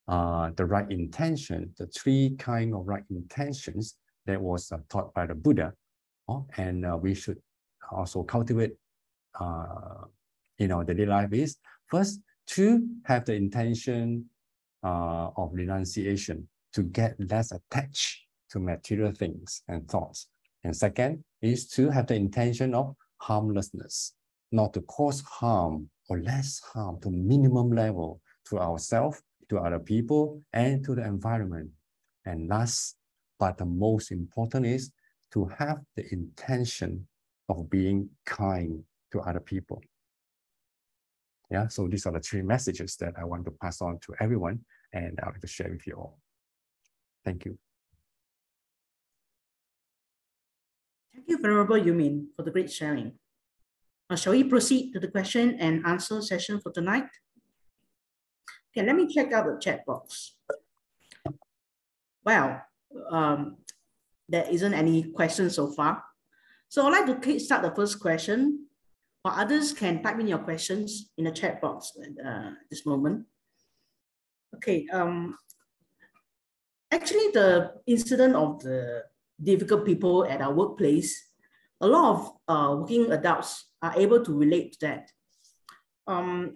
The right intention, the three kinds of right intentions that was taught by the Buddha, and we should also cultivate in our daily life is first to have the intention of renunciation, to get less attached to material things and thoughts. And second is to have the intention of harmlessness, not to cause harm or less harm to minimum level to ourselves, to other people, and to the environment. And last, but the most important is to have the intention of being kind to other people. Yeah, so these are the three messages that I want to pass on to everyone, and I'd like to share with you all. Thank you. Thank you, Venerable You Min, for the great sharing. Shall we proceed to the question and answer session for tonight? Okay, let me check out the chat box. Well, there isn't any questions so far. So I'd like to start the first question, or others can type in your questions in the chat box at this moment. Okay, actually the incident of the difficult people at our workplace, a lot of working adults are able to relate to that.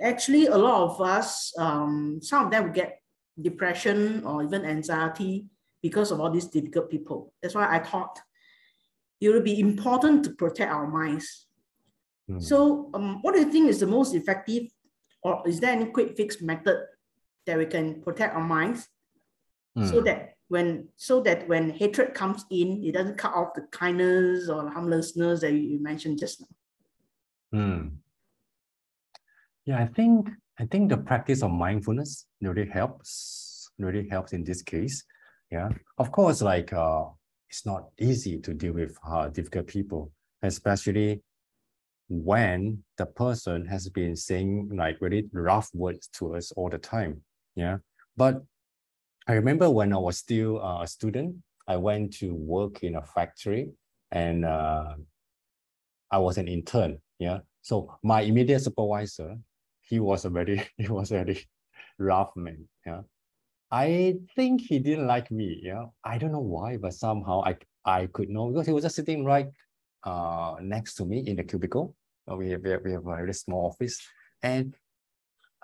Actually, a lot of us, some of them will get depression or even anxiety because of all these difficult people. That's why I thought it would be important to protect our minds. So what do you think is the most effective, or is there any quick fix method that we can protect our minds so that when hatred comes in, it doesn't cut off the kindness or harmlessness that you mentioned just now? Yeah, I think the practice of mindfulness really helps in this case. Yeah, of course, like it's not easy to deal with difficult people, especially when the person has been saying like really rough words to us all the time. Yeah, but I remember when I was still a student, I went to work in a factory, and I was an intern. Yeah, so my immediate supervisor, he was a very rough man. Yeah, I think he didn't like me. Yeah, I don't know why, but somehow I could know, because he was just sitting right next to me in the cubicle. We have a very small office, and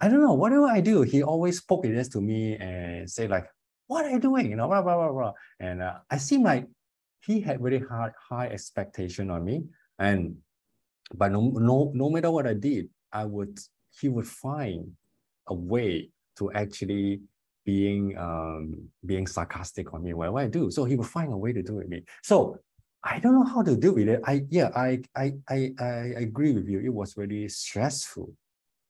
I don't know, whatever I do, he always poke his ears to me and say like, "What are you doing?" You know, blah blah blah blah. And I seem like he had very high expectation on me, but no matter what I did, he would find a way to actually being sarcastic on me whatever I do. So he would find a way to do it with me. So I don't know how to deal with it. I agree with you. It was really stressful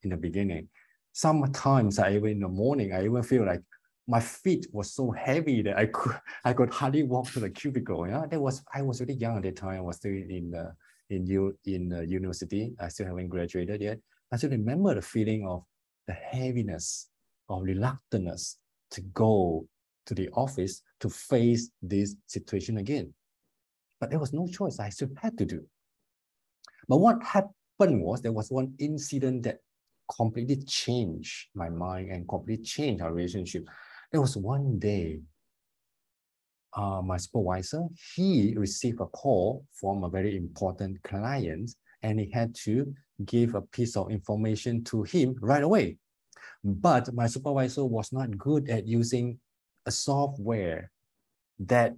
in the beginning. Sometimes even in the morning, I even feel like my feet was so heavy that I could hardly walk to the cubicle. Yeah, I was really young at that time. I was still in university. I still haven't graduated yet. I still remember the feeling of the heaviness, of reluctance to go to the office to face this situation again. But there was no choice. I still had to do. But what happened was there was one incident that completely changed my mind and completely changed our relationship. There was one day, my supervisor, he received a call from a very important client, and he had to give a piece of information to him right away. But my supervisor was not good at using a software that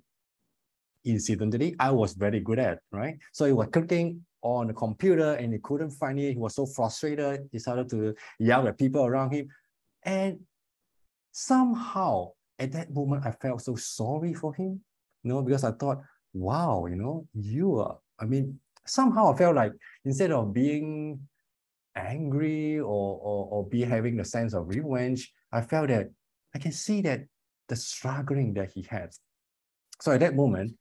incidentally I was very good at, right? So he was clicking on the computer and he couldn't find it. He was so frustrated. He started to yell at people around him. And somehow at that moment, I felt so sorry for him, because I thought, wow, somehow I felt like instead of being angry or having the sense of revenge, I felt that I can see that the struggling that he had. So at that moment,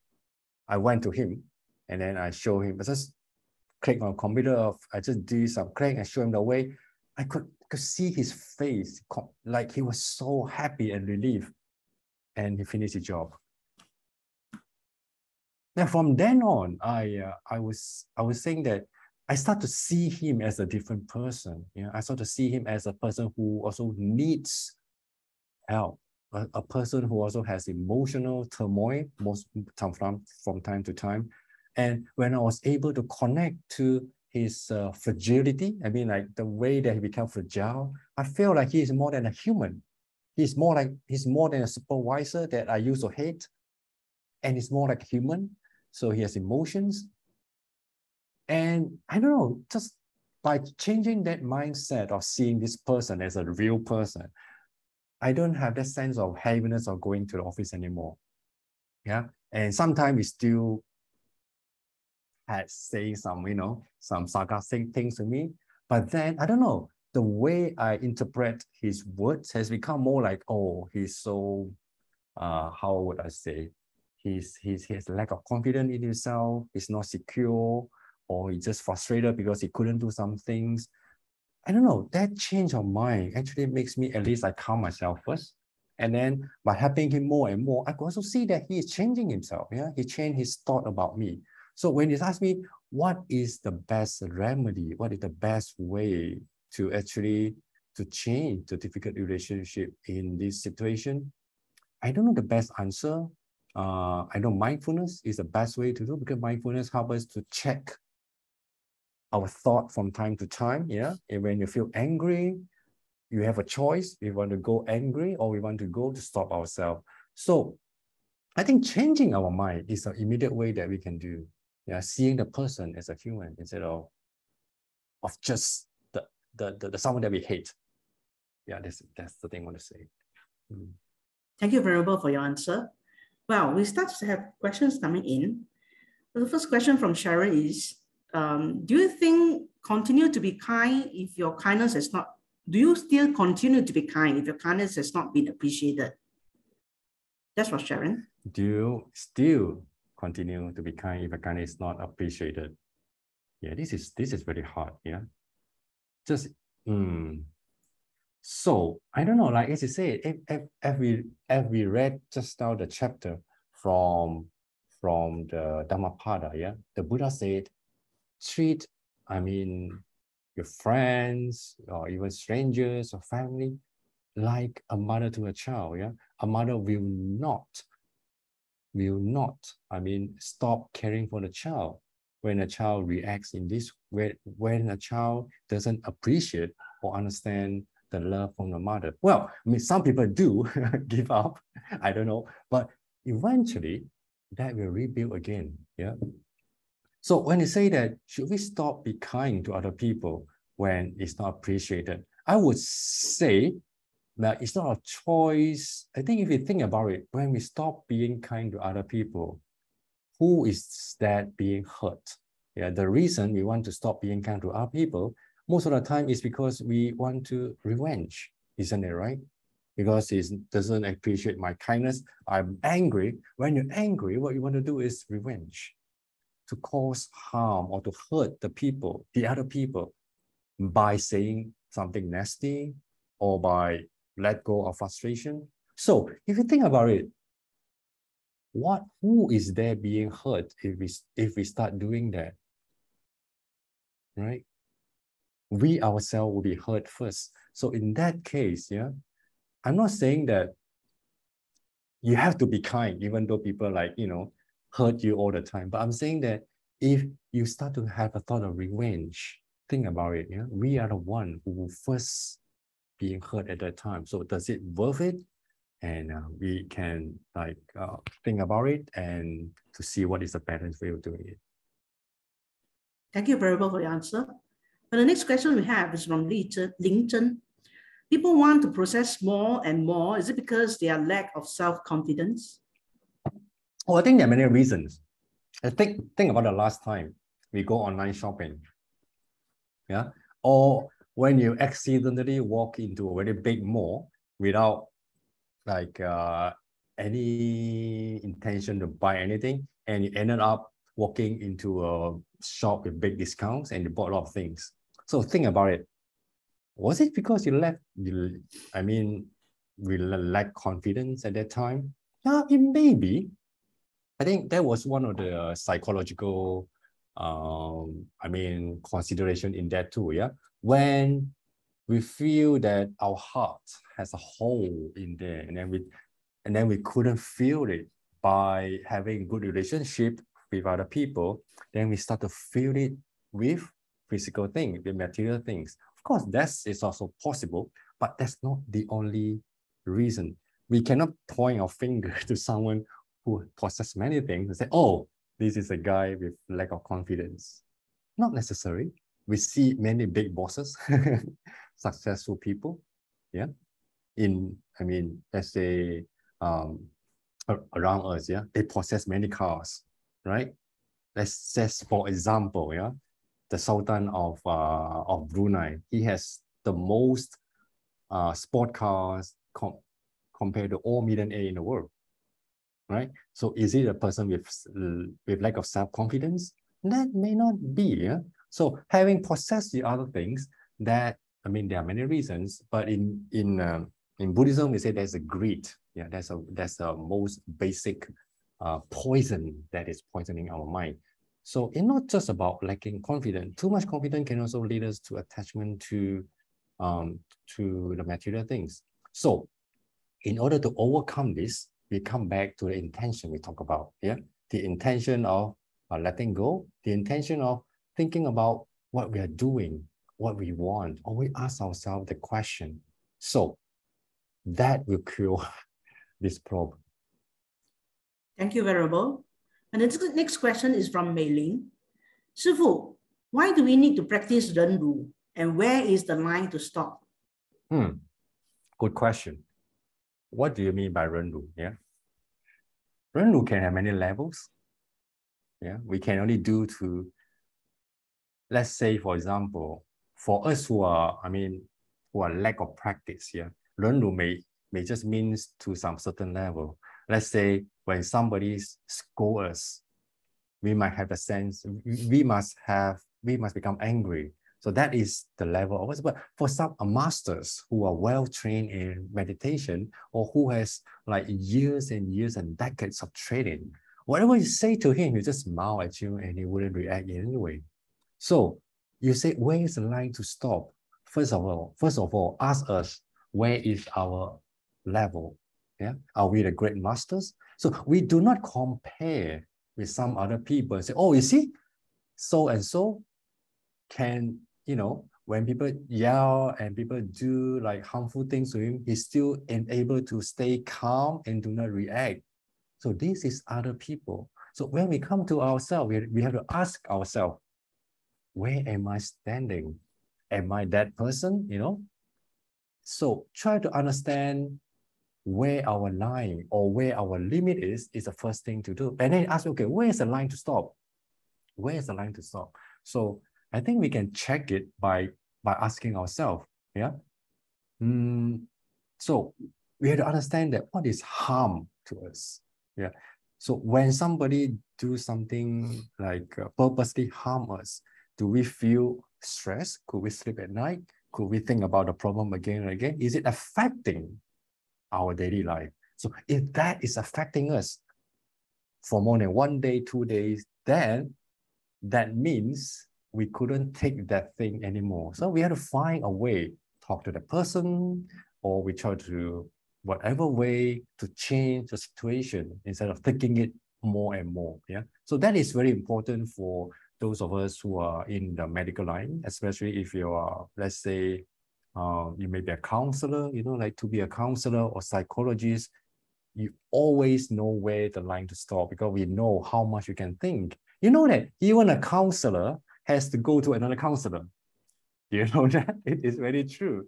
I went to him and then I showed him, I just click on computer, I just do some click and show him the way. I could see his face, like he was so happy and relieved, and he finished the job. Now from then on, I was saying that I start to see him as a different person. I start to see him as a person who also needs help, a person who also has emotional turmoil most from time to time. And when I was able to connect to his fragility, I mean, like the way that he became fragile, I feel like he is more than a human. He's more than a supervisor that I used to hate, and he's more like human. So he has emotions. And I don't know, just by changing that mindset of seeing this person as a real person, I don't have that sense of heaviness of going to the office anymore. Yeah. And sometimes we still had saying some, some sarcastic things to me. But then, I don't know, the way I interpret his words has become more like, oh, he's so, how would I say? He has a lack of confidence in himself. He's not secure, or he's just frustrated because he couldn't do some things. I don't know, that change of mind actually makes me, at least I calm myself first. And then by helping him more and more, I can also see that he is changing himself. Yeah, he changed his thought about me. So when he asks me, what is the best remedy? What is the best way to actually to change the difficult relationship in this situation? I don't know the best answer. I know mindfulness is the best way to do, because mindfulness helps us to check our thought from time to time. Yeah, and when you feel angry, you have a choice. We want to go angry, or we want to go to stop ourselves. So I think changing our mind is an immediate way that we can do. Yeah, seeing the person as a human instead of just the someone that we hate. Yeah, that's the thing I want to say. Thank you, Venerable, for your answer. Well, we start to have questions coming in. The first question from Sharon is, do you think continue to be kind if your kindness has not, do you still continue to be kind if your kindness has not been appreciated? That's for Sharon. Do you still continue to be kind if your kindness is not appreciated? Yeah, this is very hard. Yeah, just so I don't know. Like as you say, if we read just now the chapter from the Dhammapada, yeah, the Buddha said, treat, I mean, your friends or even strangers or family like a mother to a child. Yeah, a mother will not, I mean, stop caring for the child when a child reacts in this way, when a child doesn't appreciate or understand the love from the mother. Well, I mean, some people do give up, I don't know, but eventually that will rebuild again. Yeah. So when you say that, should we stop being kind to other people when it's not appreciated? I would say that it's not a choice. I think if you think about it, when we stop being kind to other people, who is that being hurt? Yeah, the reason we want to stop being kind to other people, most of the time is because we want to revenge, isn't it right? Because it doesn't appreciate my kindness. I'm angry. When you're angry, what you want to do is revenge, to cause harm or to hurt the other people, by saying something nasty or by let go of frustration. So if you think about it, who is there being hurt if we start doing that, right? We ourselves will be hurt first. So in that case, yeah, I'm not saying that you have to be kind, even though people hurt you all the time. But I'm saying that if you start to have a thought of revenge, think about it. Yeah, we are the one who will first being hurt at that time. So does it worth it? And we can think about it and to see what is the better way of doing it. Thank you, Venerable, for your answer. And the next question we have is from Ling Zhen. People want to process more and more. Is it because they are lack of self-confidence? Well, I think there are many reasons. I think about the last time we go online shopping. Yeah. Or when you accidentally walk into a very big mall without like any intention to buy anything, and you ended up walking into a shop with big discounts and you bought a lot of things. So think about it. Was it because you lack confidence at that time? Yeah, it may be. I think that was one of the psychological, consideration in that too. Yeah, when we feel that our heart has a hole in there, and then we couldn't feel it by having good relationship with other people, then we start to feel it with physical things, with material things. Of course, that is also possible, but that's not the only reason. We cannot point our finger to someone who possesses many things and say, oh, this is a guy with lack of confidence. Not necessary. We see many big bosses, successful people, yeah, let's say around us, yeah, they possess many cars, right? Let's just, for example, yeah, the Sultan of Brunei, he has the most sport cars compared to all millionaires in the world, right? So is it a person with lack of self-confidence? That may not be, yeah. So having possessed the other things, that, there are many reasons, but in Buddhism, we say there's a greed. Yeah, that's the most basic poison that is poisoning our mind. So it's not just about lacking confidence. Too much confidence can also lead us to attachment to the material things. So in order to overcome this, we come back to the intention we talk about. Yeah, the intention of letting go, the intention of thinking about what we are doing, what we want, or we ask ourselves the question. So that will cure this problem. Thank you, Venerable. And the next question is from Mei Ling. Shifu, why do we need to practice Renru? And where is the line to stop? Good question. What do you mean by Renru? Yeah, Renru can have many levels. Yeah, we can only do to, let's say, for example, for us who are lack of practice, yeah, Renru may just means to some certain level. Let's say when somebody scolds us, we might have a sense, we must become angry. So that is the level of us. But for some masters who are well trained in meditation, or who has like years and years and decades of training, whatever you say to him, he just smile at you and he wouldn't react in any way. So you say, where is the line to stop? First of all, ask us, where is our level? Yeah, are we the great masters? So we do not compare with some other people and say, oh, you see, so and so can, when people yell and people do like harmful things to him, he's still able to stay calm and do not react. So this is other people. So when we come to ourselves, we have to ask ourselves, where am I standing? Am I that person? So try to understand where our line or where our limit is the first thing to do. And then ask, okay, where is the line to stop? Where is the line to stop? So I think we can check it by asking ourselves, yeah? So we have to understand that what is harm to us, yeah? So when somebody do something like purposely harm us, do we feel stressed? Could we sleep at night? Could we think about the problem again and again? Is it affecting our daily life? So if that is affecting us for more than 1 day, 2 days, then that means we couldn't take that thing anymore. So we have to find a way, talk to the person, or we try to whatever way to change the situation instead of taking it more and more. Yeah. So that is very important for those of us who are in the medical line, especially if you are, let's say, you may be a counselor, like to be a counselor or psychologist, you always know where the line to stop because we know how much you can think. You know that even a counselor has to go to another counselor. You know that? It is very true.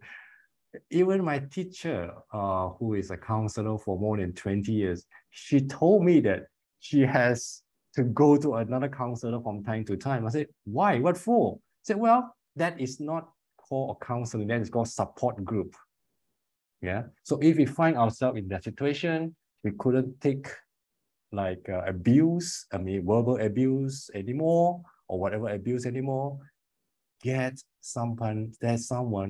Even my teacher, who is a counselor for more than 20 years, she told me that she has to go to another counselor from time to time. I said, why? What for? I said, well, that is not called a counseling, that is called support group. Yeah. So if we find ourselves in that situation, we couldn't take like abuse, I mean, verbal abuse anymore, or whatever abuse anymore, there's someone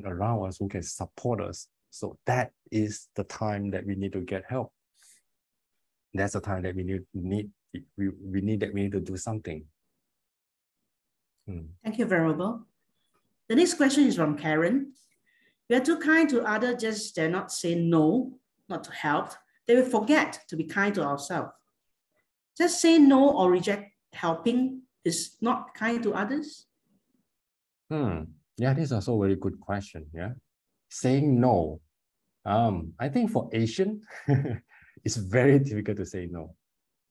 around us who can support us. So that is the time that we need to get help. That's the time that we need to do something. Thank you, Venerable. The next question is from Karen. We are too kind to others, just dare not say no, not to help. They will forget to be kind to ourselves. Just say no or reject helping is not kind to others? Yeah, this is also a very good question. Yeah. Saying no. I think for Asian, it's very difficult to say no.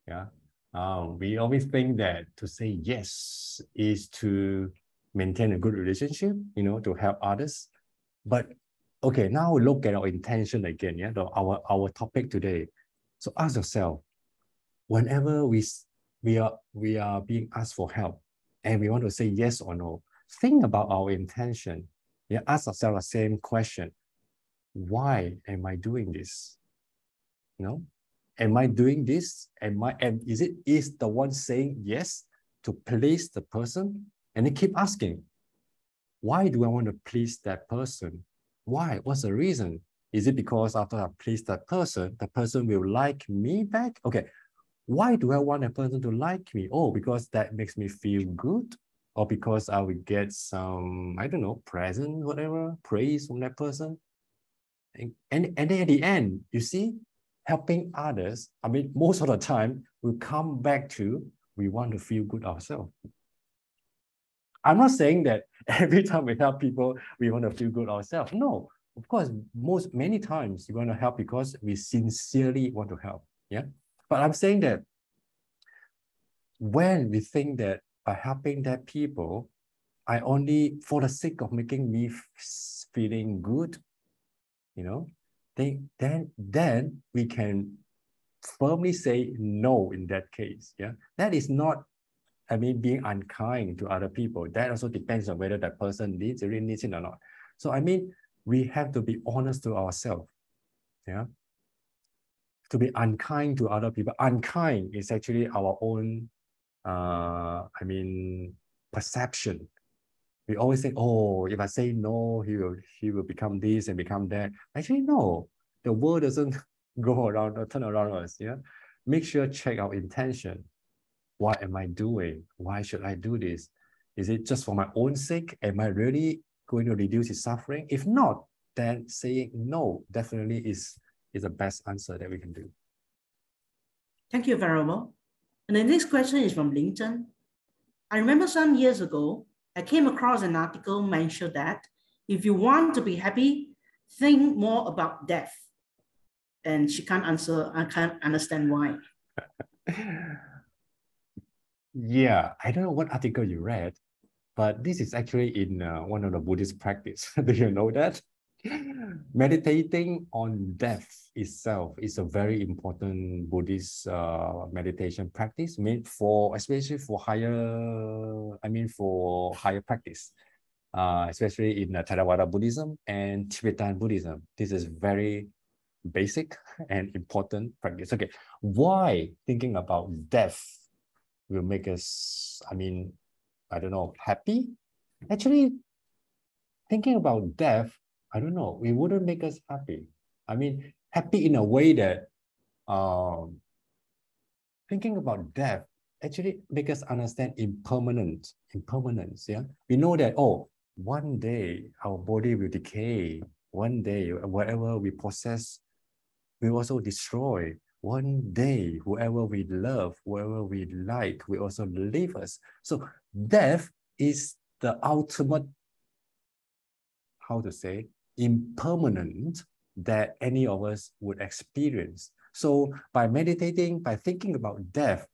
Yeah. We always think that to say yes is to maintain a good relationship, to help others. But okay, now we look at our intention again. Yeah, our topic today. So ask yourself, whenever we are being asked for help and we want to say yes or no, think about our intention. Yeah, ask ourselves the same question. Why am I doing this? Am I doing this? And is the one saying yes to please the person? And they keep asking, why do I want to please that person? Why? What's the reason? Is it because after I please that person, the person will like me back? Okay, why do I want a person to like me? Oh, because that makes me feel good, or because I will get some, I don't know, present, whatever, praise from that person. And then at the end, you see, helping others, I mean, most of the time, we come back to, we want to feel good ourselves. I'm not saying that every time we help people, we want to feel good ourselves. No, of course, many times you want to help because we sincerely want to help. Yeah. But I'm saying that when we think that by helping that people, I only, for the sake of making me feeling good, then we can firmly say no in that case. Yeah, that is not, I mean, being unkind to other people. That also depends on whether that person really needs it or not. So I mean, we have to be honest to ourselves. Yeah, to be unkind to other people. Unkind is actually our own, I mean, perception. We always think, oh, if I say no, he will become this and become that. Actually, no, the world doesn't go around or turn around us. Yeah, make sure check our intention. What am I doing? Why should I do this? Is it just for my own sake? Am I really going to reduce his suffering? If not, then saying no definitely is the best answer that we can do. Thank you, Venerable. And the next question is from Linton. I remember some years ago, I came across an article mentioned that if you want to be happy, think more about death. And she can't answer, I can't understand why. Yeah, I don't know what article you read, but this is actually in one of the Buddhist practice. Do you know that? Meditating on death itself is a very important Buddhist meditation practice made for, especially for higher practice, especially in Theravada Buddhism and Tibetan Buddhism. This is very basic and important practice. Okay, why thinking about death will make us, I don't know, happy? Actually, thinking about death, I don't know, it wouldn't make us happy. I mean, happy in a way that thinking about death actually make us understand impermanence. Yeah, we know that, oh, one day our body will decay. One day, whatever we possess will also destroy. One day, whoever we love, whoever we like, will also leave us. So death is the ultimate, how to say, impermanent that any of us would experience. So by meditating, by thinking about death,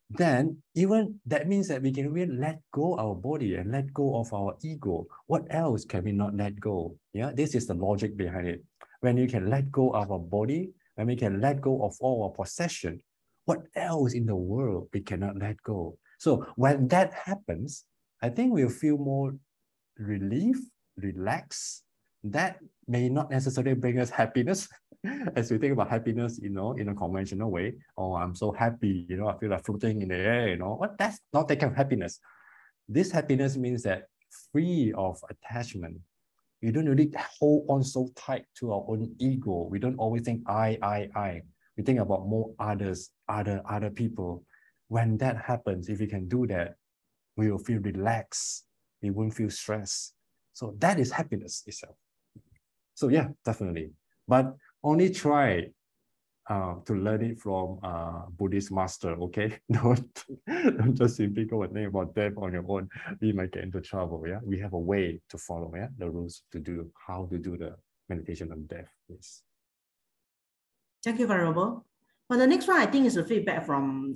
then even that means that we can really let go our body and let go of our ego. What else can we not let go? Yeah, this is the logic behind it. When you can let go of our body, when we can let go of all our possession, what else in the world we cannot let go? So when that happens, I think we'll feel more relief, relaxed, that may not necessarily bring us happiness as we think about happiness, in a conventional way. Oh, I'm so happy, I feel like floating in the air, But that's not that kind of happiness. This happiness means that free of attachment. We don't really hold on so tight to our own ego. We don't always think I. We think about more others, other people. When that happens, if we can do that, we will feel relaxed. We won't feel stressed. So that is happiness itself. So yeah, definitely. But only try to learn it from Buddhist master, okay? Don't just simply go and think about death on your own. We might get into trouble, yeah? We have a way to follow, yeah? The rules to do, how to do the meditation on death, yes. Thank you, Venerable. Well, the next one, I think, is a feedback from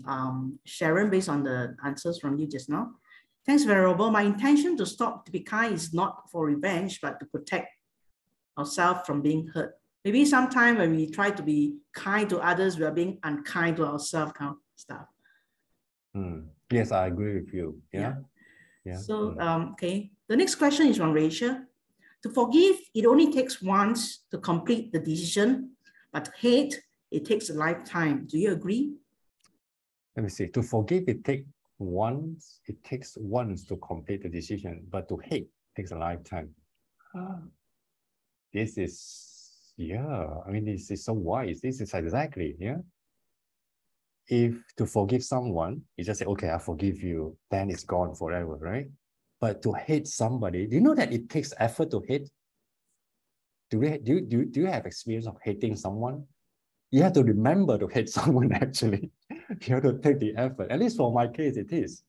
Sharon based on the answers from you just now. Thanks, Venerable. My intention to stop to be kind is not for revenge, but to protect ourselves from being hurt. Maybe sometime when we try to be kind to others, we are being unkind to ourselves, kind of stuff. Yes, I agree with you. Yeah. So, okay. The next question is from Rachel. To forgive, it only takes once to complete the decision, but to hate, it takes a lifetime. Do you agree? Let me see. To forgive, it takes once to complete the decision, but to hate takes a lifetime. This is, I mean, this is so wise. This is exactly, If to forgive someone, you just say, okay, I forgive you, then it's gone forever, right? But to hate somebody, do you know that it takes effort to hate? Do you have experience of hating someone? You have to remember to hate someone, actually. You have to take the effort. At least for my case, it is.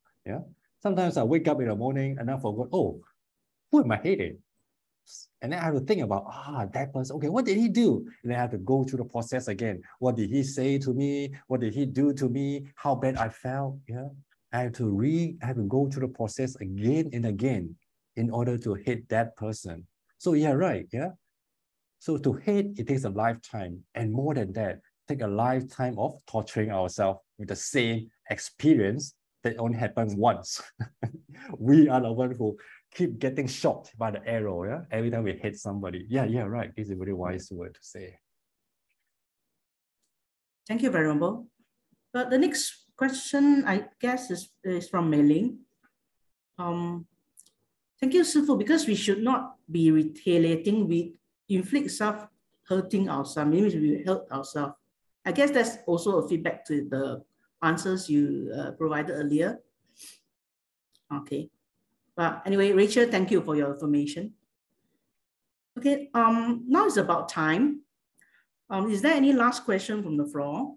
Sometimes I wake up in the morning and I forgot, oh, who am I hating? And then I have to think about, that person, okay, what did he do? And then I have to go through the process again. What did he say to me? What did he do to me? How bad I felt? I have to go through the process again and again in order to hate that person. So right. So to hate, it takes a lifetime. And more than that, take a lifetime of torturing ourselves with the same experience that only happens once. We are the ones who keep getting shot by the arrow, every time we hit somebody. Right. This is a very wise word to say. Thank you, Venerable. But the next question, I guess, is from Mei Ling. Thank you, Sifu, because we should not be retaliating. We inflict self-hurting ourselves, maybe we hurt ourselves. I guess that's also a feedback to the answers you provided earlier. Okay. But anyway, Rachel, thank you for your information. Okay, now it's about time. Is there any last question from the floor?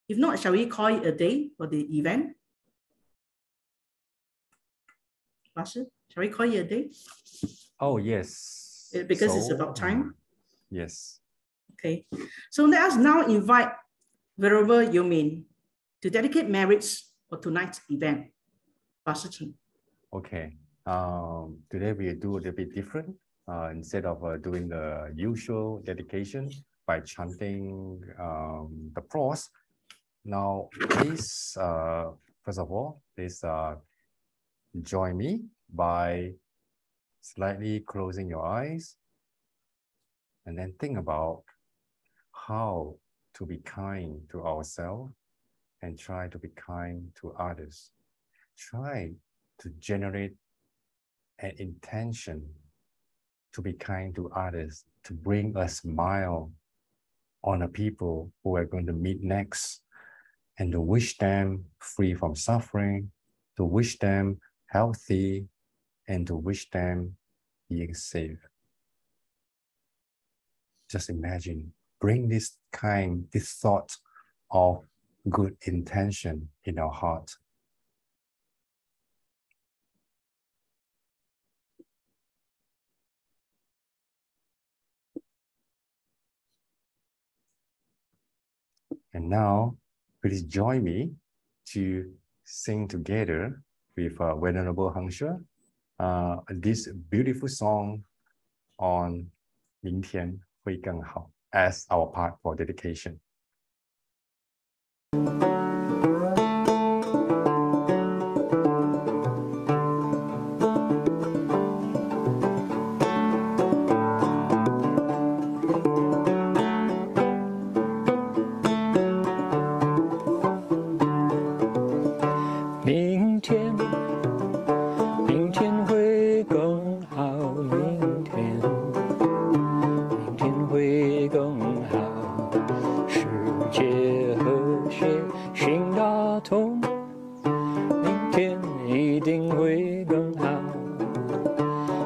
If not, shall we call it a day for the event? Master, shall we call it a day? Oh, yes. Because it's about time? Yes. Okay, so let us now invite Venerable You Min to dedicate merits for tonight's event. Pastor Chin. Okay. Today we do a little bit different. Instead of doing the usual dedication by chanting the cross, now please, first of all, please join me by slightly closing your eyes and then think about how to be kind to ourselves and try to be kind to others. Try to generate an intention to be kind to others, to bring a smile on the people who we're going to meet next, and to wish them free from suffering, to wish them healthy, and to wish them being safe. Just imagine, bring this thought of good intention in our heart. And now, please join me to sing together with Venerable Hangsha this beautiful song on 明天会更好 as our part for dedication. 定会更好。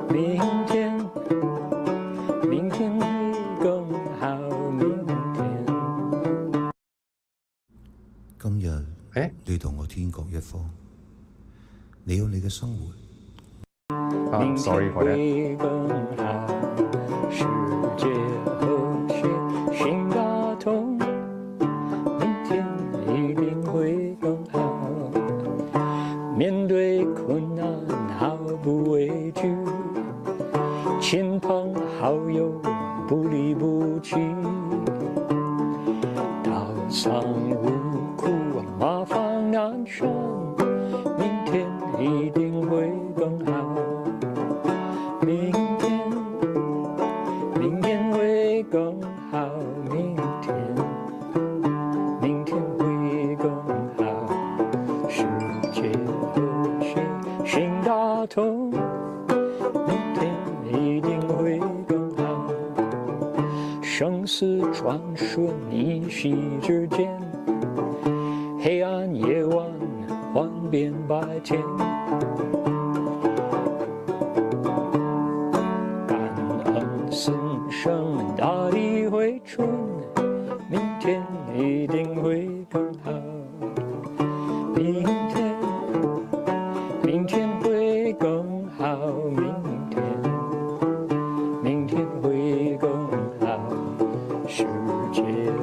明天，明天会更好。明天。今日誒你同我天各一方，你有你嘅生活。sorry for that。明天会更好，世界和谐，心大同。明天一定会更好。面对困难毫不畏惧，亲朋好友不离不弃。道上无苦，马放南山，明天一定会更好。明天，明天会更好。明天，明天会更好。世界和谐，心大同。明天一定会更好。生死转瞬一息之间，黑暗夜晚幻变白天。四生大地回春，明天一定会更好。明天，明天会更好。明天，明天会更好。世界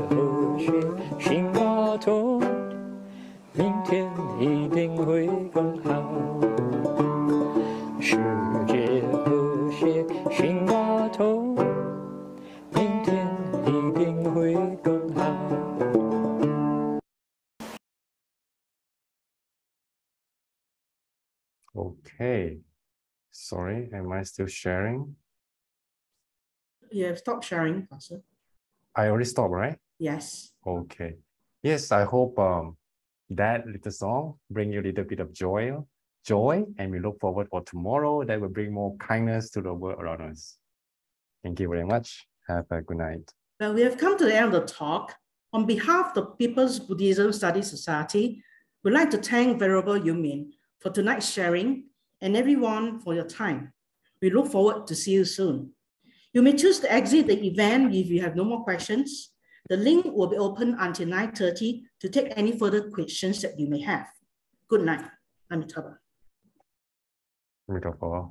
和谐，心大同，明天一定会更好。世界和谐，心大同，明天一定会更好。Okay. Sorry, am I still sharing? You have stopped sharing, Pastor. I already stopped, right? Yes. Okay. Yes, I hope that little song bring you a little bit of joy, and we look forward for tomorrow that will bring more kindness to the world around us. Thank you very much. Have a good night. Well, we have come to the end of the talk. On behalf of the People's Buddhism Studies Society, we'd like to thank Venerable You Min for tonight's sharing and everyone for your time. We look forward to see you soon. You may choose to exit the event if you have no more questions. The link will be open until 9:30 to take any further questions that you may have. Good night. Amitabha. Amitabha.